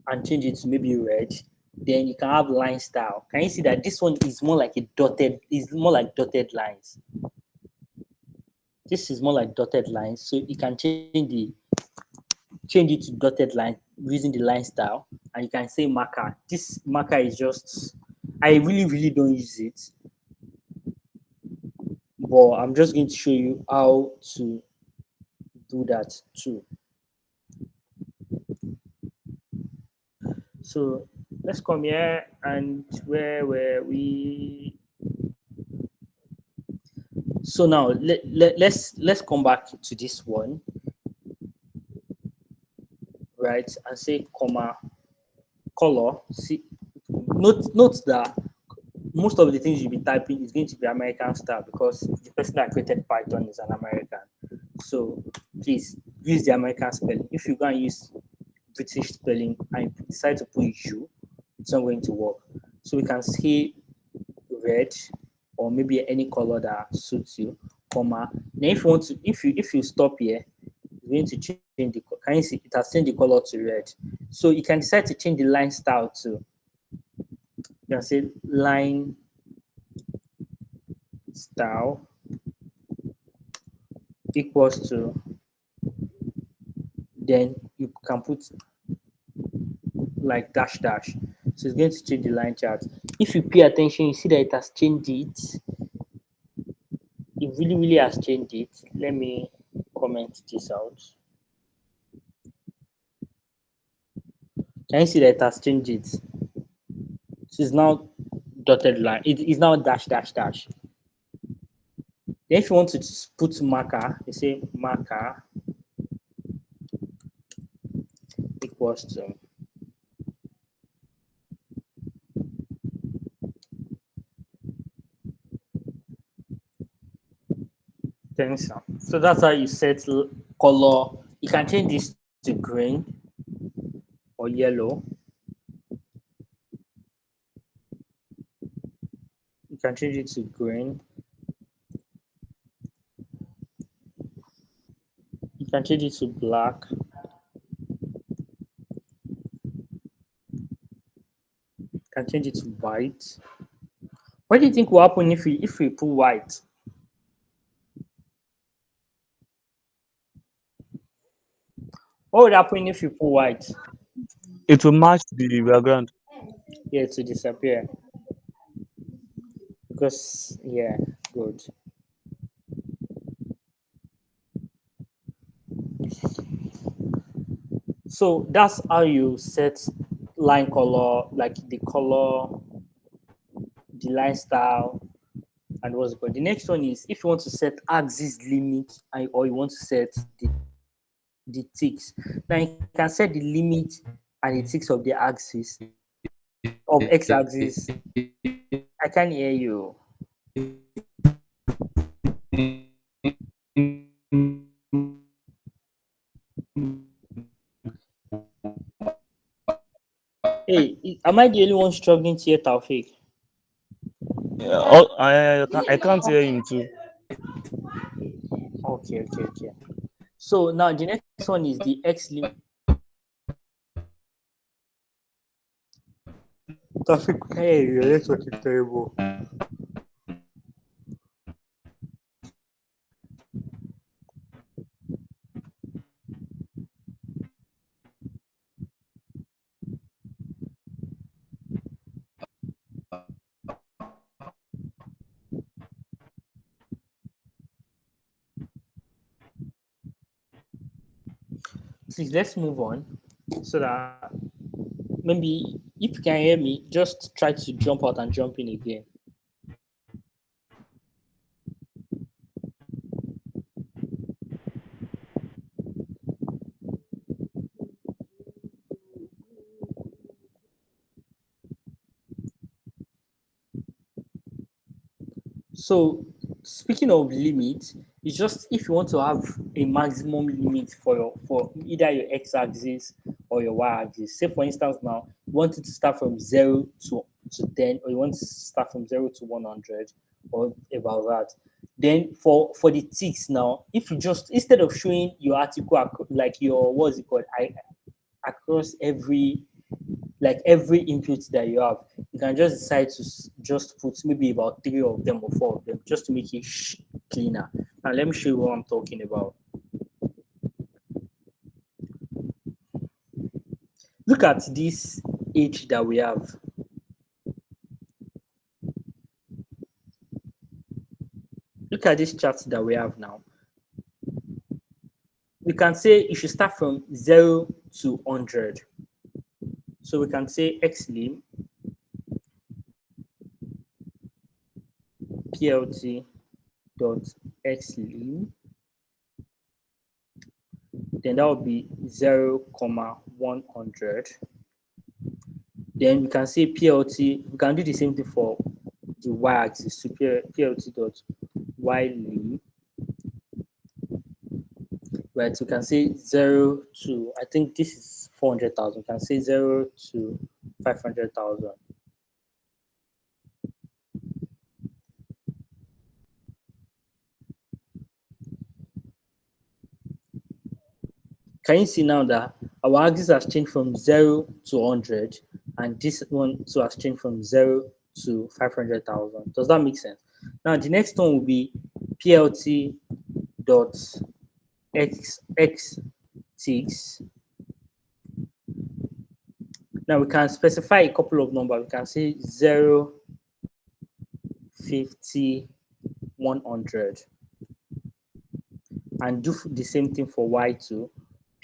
and change it to maybe red. Then you can have line style. Can you see that this one is more like a dotted, is more like dotted lines. This is more like dotted lines. So you can change it to dotted line using the line style, and you can say marker. This marker is just, I really don't use it, but I'm just going to show you how to do that too. So let's come here, and where were we? So now let's come back to this one, right, and say comma color. See, note that most of the things you'll be typing is going to be American style because the person that created Python is an American. So please use the American spelling. If you go and use British spelling and you decide to put you, it's not going to work. So we can say red or maybe any color that suits you, comma. Then if you want to, if you stop here, it's going to change the, can you see it has changed the color to red. So you can decide to change the line style too. You can say line style equals to, then you can put like dash dash. So it's going to change the line chart. If you pay attention, you see that it has changed it. It really has changed it. Let me comment this out. Can you see that it has changed it? So it's now dotted line. It is now dash dash dash. Then if you want to just put marker, you say marker equals to, so that's how you set color. You can change this to green or yellow. You can change it to green. You can change it to black. You can change it to white. What do you think will happen if we put white? What would happen if you put white? It will match the background. Yeah, to disappear. Because yeah, good. So that's how you set line color, like the color, the line style, and what's it called. The next one is if you want to set axis limit or you want to set the ticks. Now you can set the limit and the ticks of the axis of x-axis. I can't hear you. Hey, Am I the only one struggling to hear Taufik? Yeah, oh, I can't hear him too. Okay. So now the next one is the X limit. Taufik, hey, your network is terrible. Please, let's move on so that maybe if you can hear me, just try to jump out and jump in again. So, speaking of limit, it's just if you want to have a maximum limit for either your x-axis or your y-axis. Say, for instance, now you want it to start from 0 to 10, or you want to start from 0 to 100, or about that. Then for the ticks now, if you just instead of showing your article like your what's it called, across every input that you have, you can just decide to just put maybe about 3 of them or 4 of them just to make it cleaner. Now let me show you what I'm talking about. Look at this H that we have. Look at this chart that we have now. We can say it should start from 0 to 100. So we can say xlim plt dot xlim, then that would be 0, 100. Then we can say plt, we can do the same thing for the y-axis, so plt dot ylim, right? We can say 0 to, I think this is 400,000, we can say 0 to 500,000. Can you see now that our axis has changed from 0 to 100, and this one too has changed from 0 to 500,000? Does that make sense? Now the next one will be plt dot x ticks. Now we can specify a couple of numbers. We can say 0, 50, 100, and do the same thing for y2.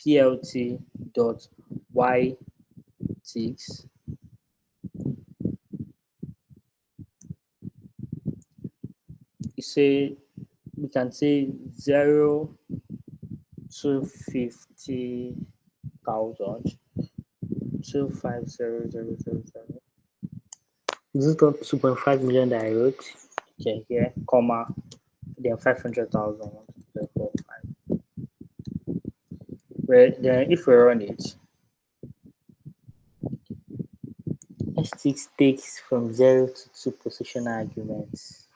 Plt dot y ticks. You say we can say 0 to 50,000, 250,000. Is it not 2.5 million that I wrote? Okay, here, comma, then 500,000. Well, then if we run it, S6 takes from 0 to 2 positional arguments.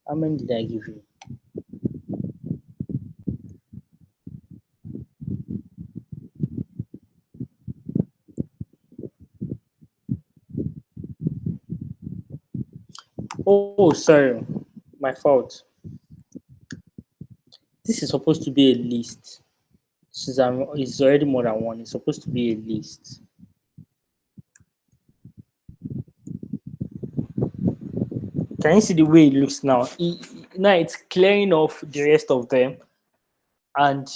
How many did I give you? Oh, sorry, my fault. This is supposed to be a list. Since it's already more than one, it's supposed to be a list. Can you see the way it looks now? Now it's clearing off the rest of them, and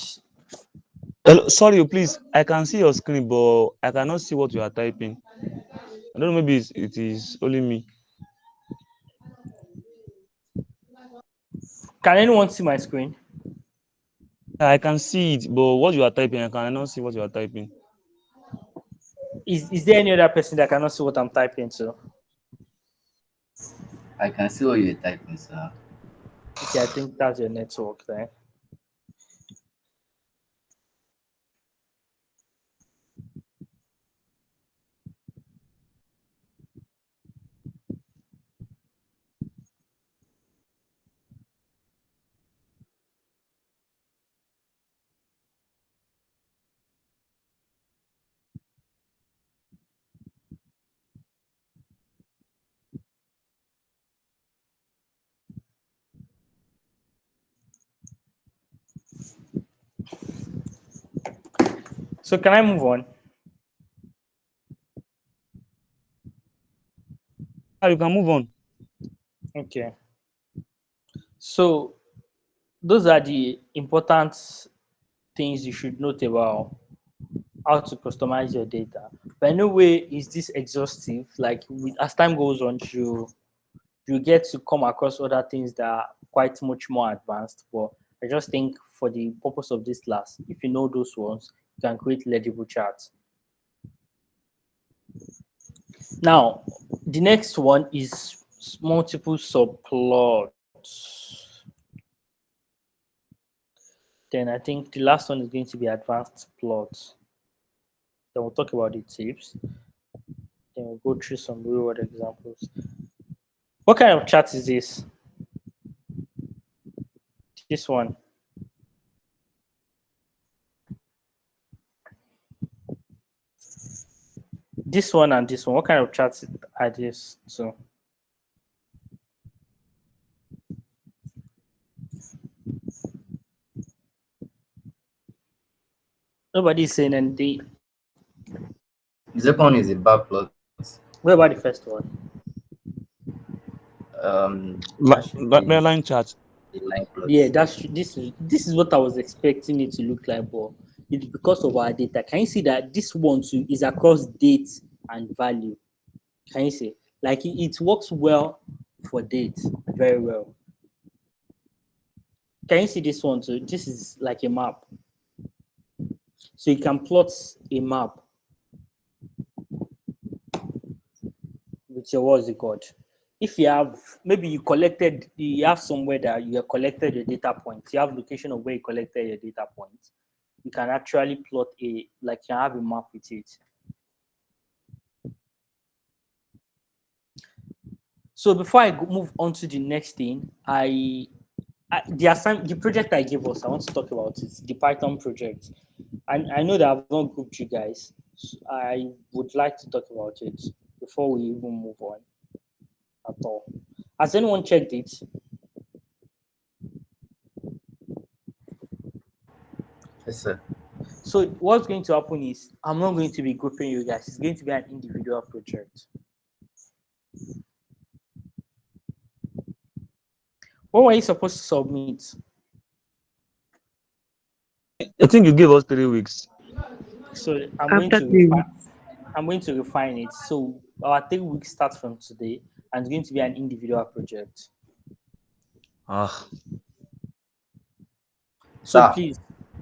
Hello, sorry, please. I can see your screen, but I cannot see what you are typing. I don't know. Maybe it is only me. can anyone see my screen? I can see it, but what you are typing, I cannot see what you are typing. Is there any other person that cannot see what I'm typing to? I can see what you're typing, sir. Okay, I think that's your network there. So can I move on? Ah, you can move on. Okay. So those are the important things you should note about how to customize your data. But no way is this exhaustive. Like as time goes on, you get to come across other things that are quite much more advanced. But I just think for the purpose of this class, if you know those ones, you can create legible charts. Now, the next one is multiple subplots. Then I think the last one is going to be advanced plots. Then we'll talk about the tips. Then we'll go through some real world examples. What kind of chart is this? This one. This one and this one. What kind of charts are these? So nobody's saying anything. The second one is a bar plot. What about the first one? That should be Line chart. a line plot. Yeah, this is what I was expecting it to look like, but it's because of our data. Can you see that this one too is across date and value? Can you see? Like it works well for date, very well. Can you see this one too? This is like a map. So you can plot a map with your what's it called? If you have maybe you have somewhere that you have collected your data points, you have location of where you collected your data points, you can actually plot you can have a map with it. So before I move on to the next thing, the project I gave us, I want to talk about it, the Python project. I know that I've not grouped you guys. So I would like to talk about it before we even move on at all. Has anyone checked it? Yes, sir. So what's going to happen is I'm not going to be grouping you guys. It's going to be an individual project. When were you supposed to submit? I think you gave us 3 weeks. So After 3 weeks. I'm going to refine it. So our 3 weeks starts from today, and it's going to be an individual project. Ah, So Sir, please,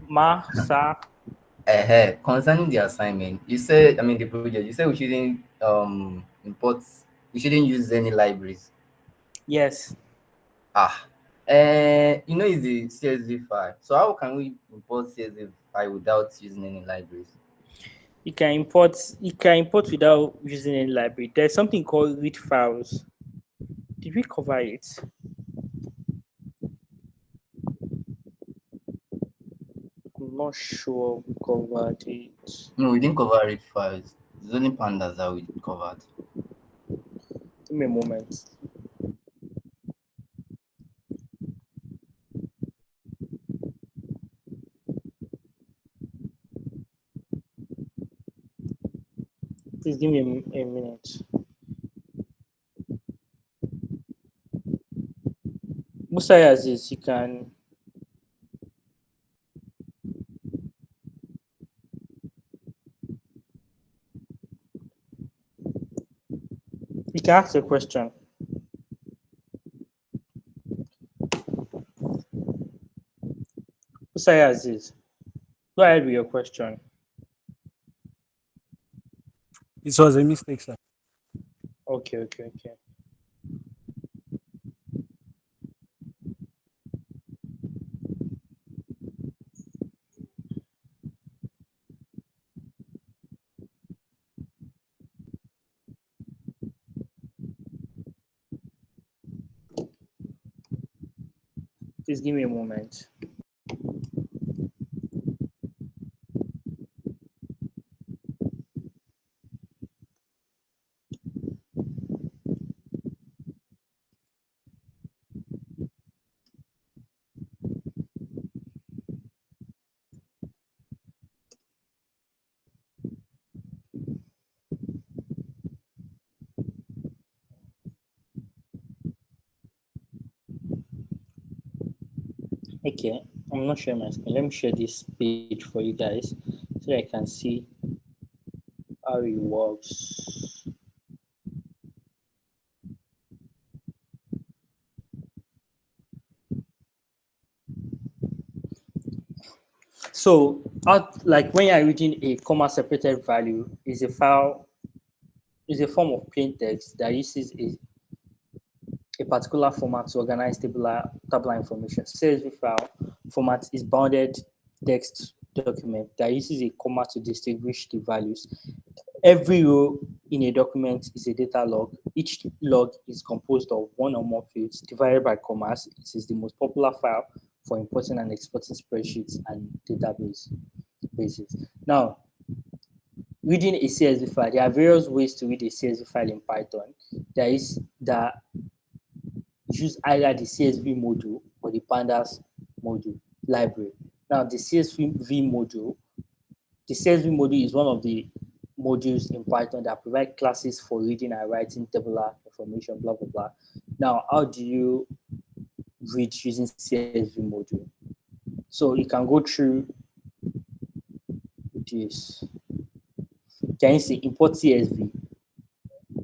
Ma, Sir, concerning the assignment, you said, I mean, the project, you said we shouldn't import, we shouldn't use any libraries. yes, Ah, it's the CSV file. So how can we import CSV file without using any libraries? you can import without using any library. There's something called read files. Did we cover it? I'm not sure we covered it. No, we didn't cover read files. It's only pandas that we covered. Give me a moment. Please give me a minute. Musaya Aziz, you can ask a question. Musaya Aziz, go ahead with your question. It was a mistake, sir. Okay, okay, okay. Please give me a moment. Okay, I'm not sharing my screen. Let me share this page for you guys so I can see how it works. So, out like when you're reading a comma separated value, is a form of plain text that uses a particular format to organize tabular information. CSV file format is bounded text document that uses a comma to distinguish the values. Every row in a document is a data log. Each log is composed of one or more fields divided by commas. It is the most popular file for importing and exporting spreadsheets and database bases. Now, reading a CSV file, there are various ways to read a CSV file in Python. There is the use either the CSV module or the pandas module library. Now, the CSV module is one of the modules in Python that provide classes for reading and writing tabular information, blah, blah, blah. Now, how do you read using CSV module? So you can go through this. Can you see import CSV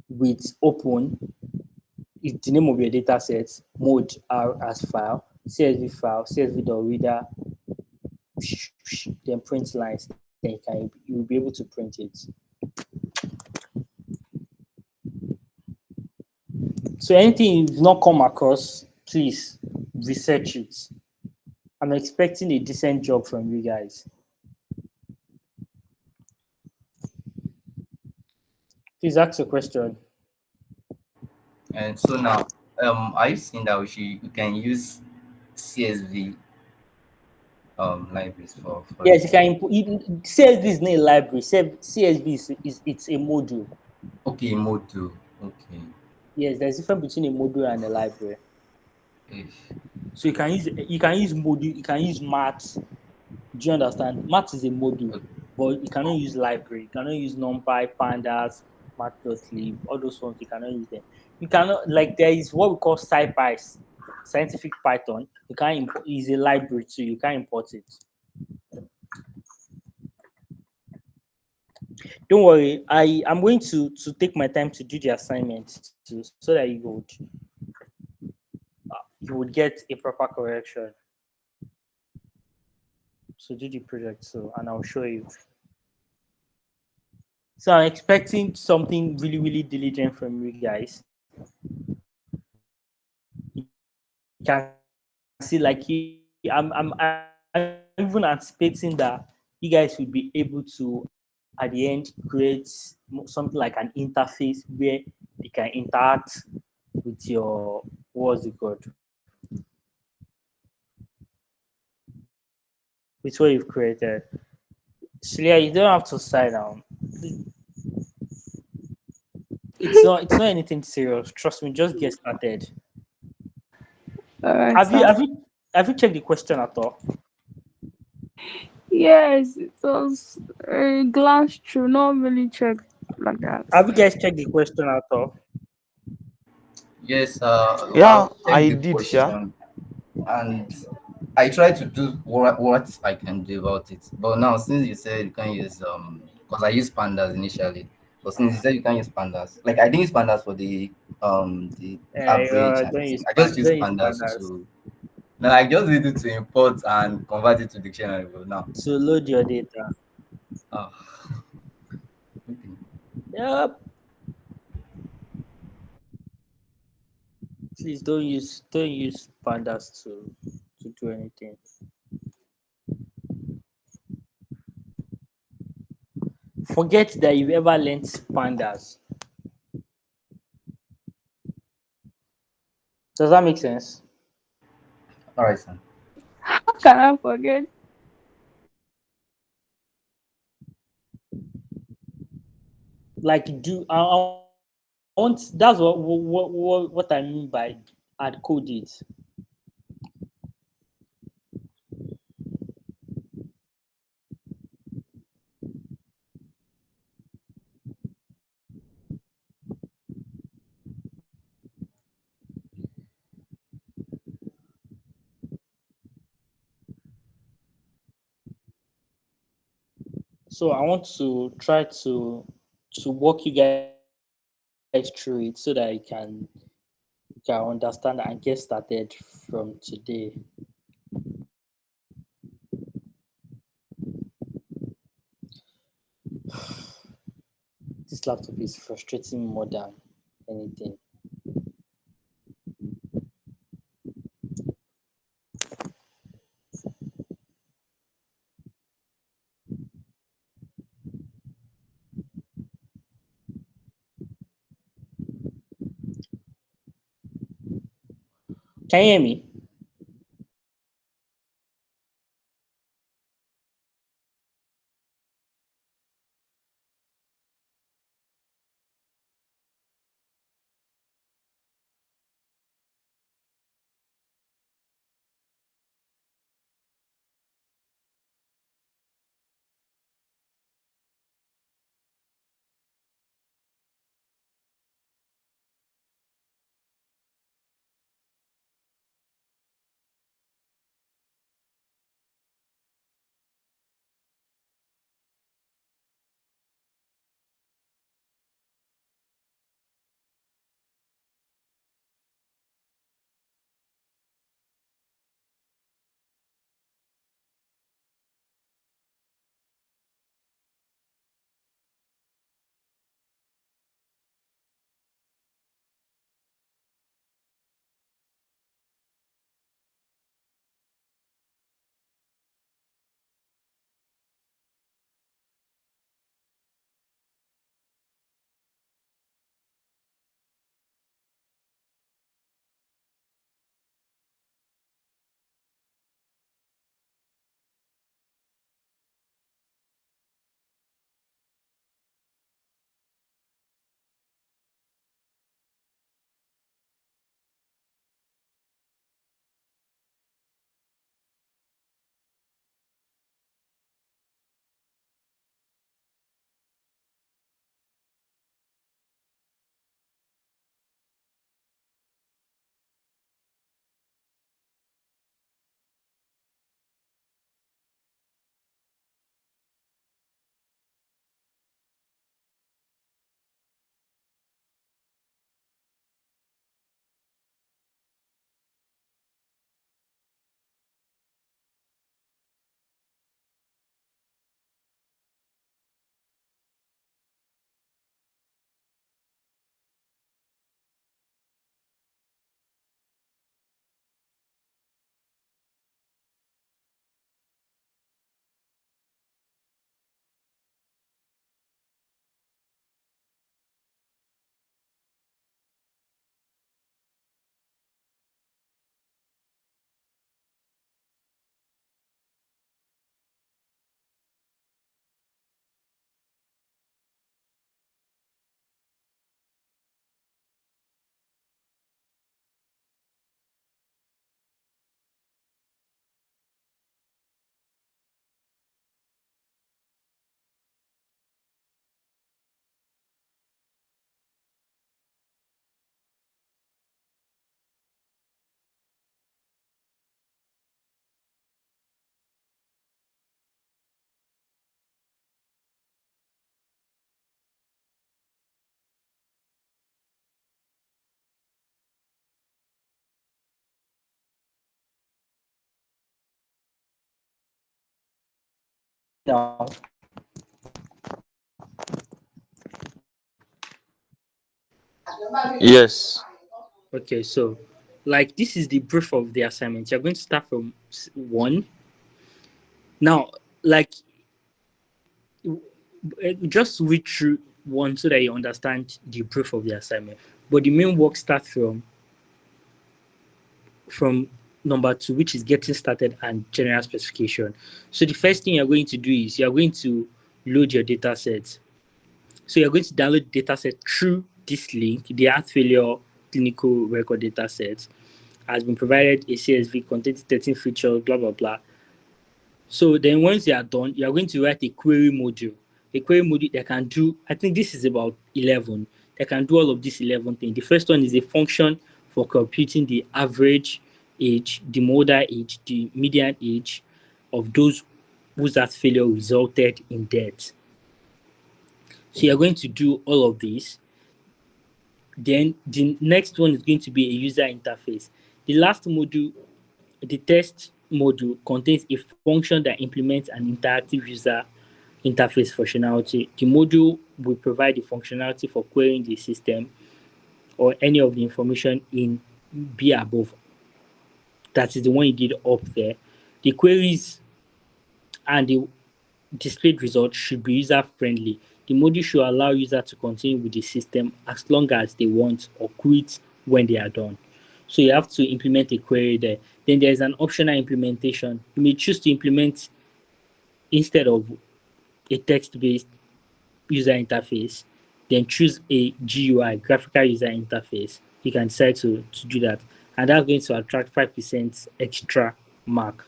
with open is the name of your data set, mode R as file, CSV file, CSV.reader, then print lines, then you'll be able to print it. So anything you've not come across, please research it. I'm expecting a decent job from you guys. Please ask a question. And so now, are you saying that we can use CSV libraries for Yes, you it? can input. CSV is not a library. CSV is it's a module. Okay, module. Okay. Yes, there's a difference between a module and a library. Ish. So you can use module, you can use math. Do you understand? Math is a module, Okay. but you cannot use library. You cannot use NumPy, Pandas, Matplotlib, all those ones. You cannot use them. You cannot like there is what we call SciPy, scientific Python. You can't import. Is a library too. You can't import it. Don't worry. I'm going to take my time to do the assignment too, so that you would get a proper correction. So do the project so, and I'll show you. So I'm expecting something really, really diligent from you guys. You can see, like, I'm even anticipating that you guys will be able to, at the end, create something like an interface where you can interact with your what's it called, with what you've created. So yeah, you don't have to sign down. It's not anything serious. Trust me, just get started. All right, Have you sir. have you have you checked the question at all? Yes, it was a glance through, not really checked like that. Have you guys checked the question at all? Yes, Yeah, I'll check I the did, sure. question and I try to do what I can do about it. But now, since you said you can use because I used pandas initially, but since you said you can use pandas, like I didn't use pandas for the average and Don't thing. use I just use don't use pandas pandas to no, I just need it to import and convert it to dictionary. But now, to load your data. oh, okay. Yep. Please don't use pandas to do anything. Forget that you ever learnt pandas. Does that make sense? All right, sir. How can I forget? Like I want that's what I mean by hard code it. So I want to try to walk you guys through it so that you can understand and get started from today. This laptop is frustrating more than anything. Can you hear me? Now, Yes. okay, so like this is the brief of the assignment. You're going to start from one. Now, like just read through one so that you understand the brief of the assignment. But the main work starts from number two, which is getting started and general specification. So the first thing you're going to do is you're going to load your data set. So you're going to download the data set through this link, the heart failure clinical record data set has been provided a CSV containing 13 features, blah blah blah. So then once you are done, you are going to write a query module. A query module that can do, I think this is about 11, that can do all of these 11 things. The first one is a function for computing the average age, the modal age, the median age of those whose heart failure resulted in death. So you're going to do all of this. Then the next one is going to be a user interface. The last module, the test module, contains a function that implements an interactive user interface functionality. The module will provide the functionality for querying the system or any of the information in B above. That is the one you did up there. The queries and the displayed results should be user friendly. The module should allow user to continue with the system as long as they want or quit when they are done. So you have to implement a query there. Then there's an optional implementation. You may choose to implement instead of a text-based user interface, then choose a GUI, graphical user interface. You can decide to do that. And that's going to attract 5% extra mark.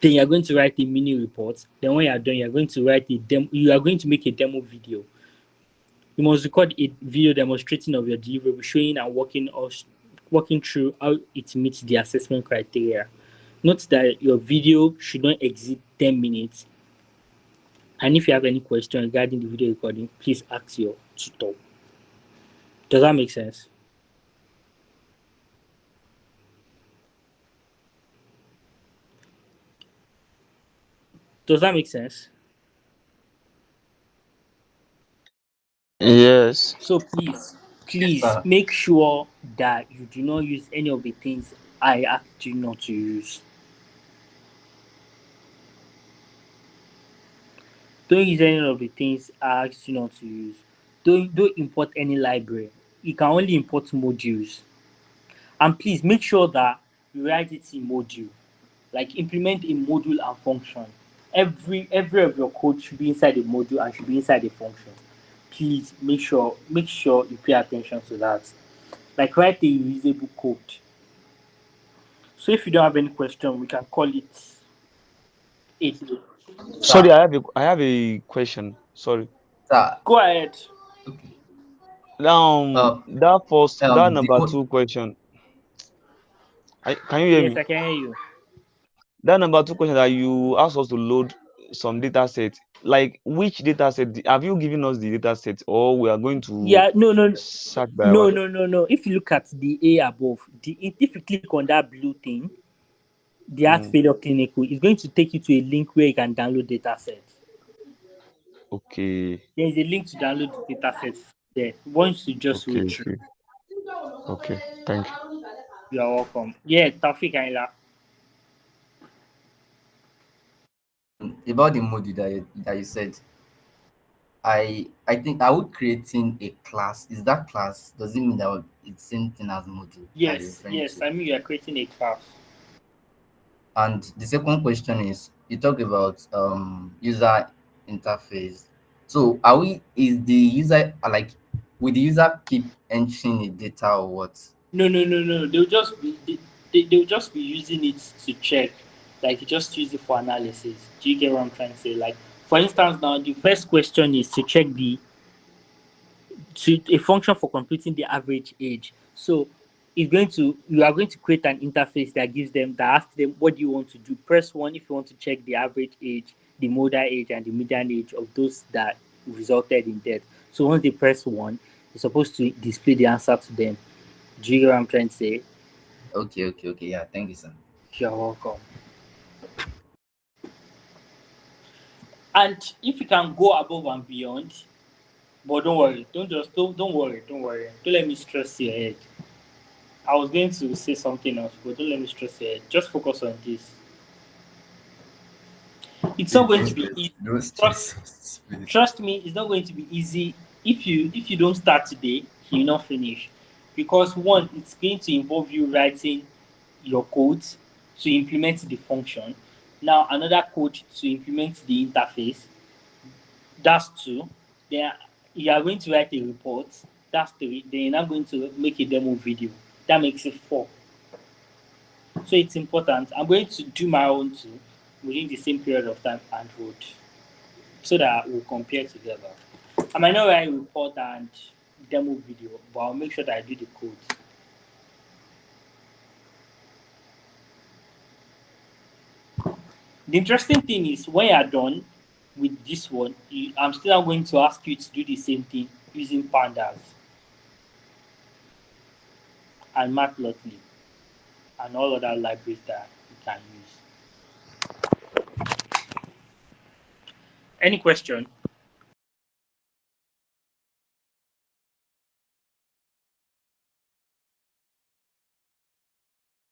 Then you're going to write a mini report. Then when you're done, you're going to write a demo. You are going to make a demo video. You must record a video demonstrating of your deliverable, showing and walking through how it meets the assessment criteria. Note that your video should not exceed 10 minutes. And if you have any question regarding the video recording, please ask your tutor. Does that make sense? Does that make sense? Yes. So please Yes, sir. make sure that you do not use any of the things I asked you not to use. Don't use any of the things I asked you not to use. Don't import any library. You can only import modules. And please make sure that you write it in module. Like implement a module and function. Every of your code should be inside a module and should be inside a function. Please make sure you pay attention to that. Like write a reusable code. So if you don't have any question, we can call it 8. Sorry, Sir, I have a question. Sorry. sir. Go ahead. Okay. That The number two question. Can you hear Yes, me? I can hear you. That number two question that you asked us to load some data set. Like which data set? Have you given us the data set, or we are going to Yeah, no. search by No, our? no, no, no. If you look at the A above, if you click on that blue thing, the heart Mm, failure clinical, it's going to take you to a link where you can download data sets. okay. There is a link to download the data sets there. Once you just Okay. read through, Okay. Okay. Thank you. you are welcome. Yeah, Taufik Aila. about the module that you said, I think I would creating a class. Is that class? Does it mean that it's same thing as module that you're Yes, referring yes. to? I mean, you are creating a class. And the second question is you talk about user interface. So are we is the user like will the user keep entering the data or what? No. They'll just be using it to check. Like you just use it for analysis. Do you get what I'm trying to say? Like for instance, now the first question is to check the to a function for computing the average age. So you are going to create an interface that gives them that asks them what do you want to do. Press one if you want to check the average age, the modal age, and the median age of those that resulted in death. So once they press one, you're supposed to display the answer to them. Do you get what I'm trying to say? Okay. Yeah, thank you, sir. You're welcome. And if you can go above and beyond, but don't worry, don't worry. Don't let me stress your head. I was going to say something else, but don't let me stress your head. Just focus on this. It's not Please going don't to be stress. easy. Don't Trust, stress us, please. trust me, it's not going to be easy. If you don't start today, you will not finish. Because one, it's going to involve you writing your code to implement the function. Now another code to implement the interface. That's two. Then you are going to write a report. That's three. Then you're now going to make a demo video. That makes it four. So it's important. I'm going to do my own too within the same period of time and road so that we'll compare together. I might not write a report and demo video, but I'll make sure that I do the code. The interesting thing is when you are done with this one, I'm still going to ask you to do the same thing using pandas and Matplotlib and all other libraries that you can use. Any question?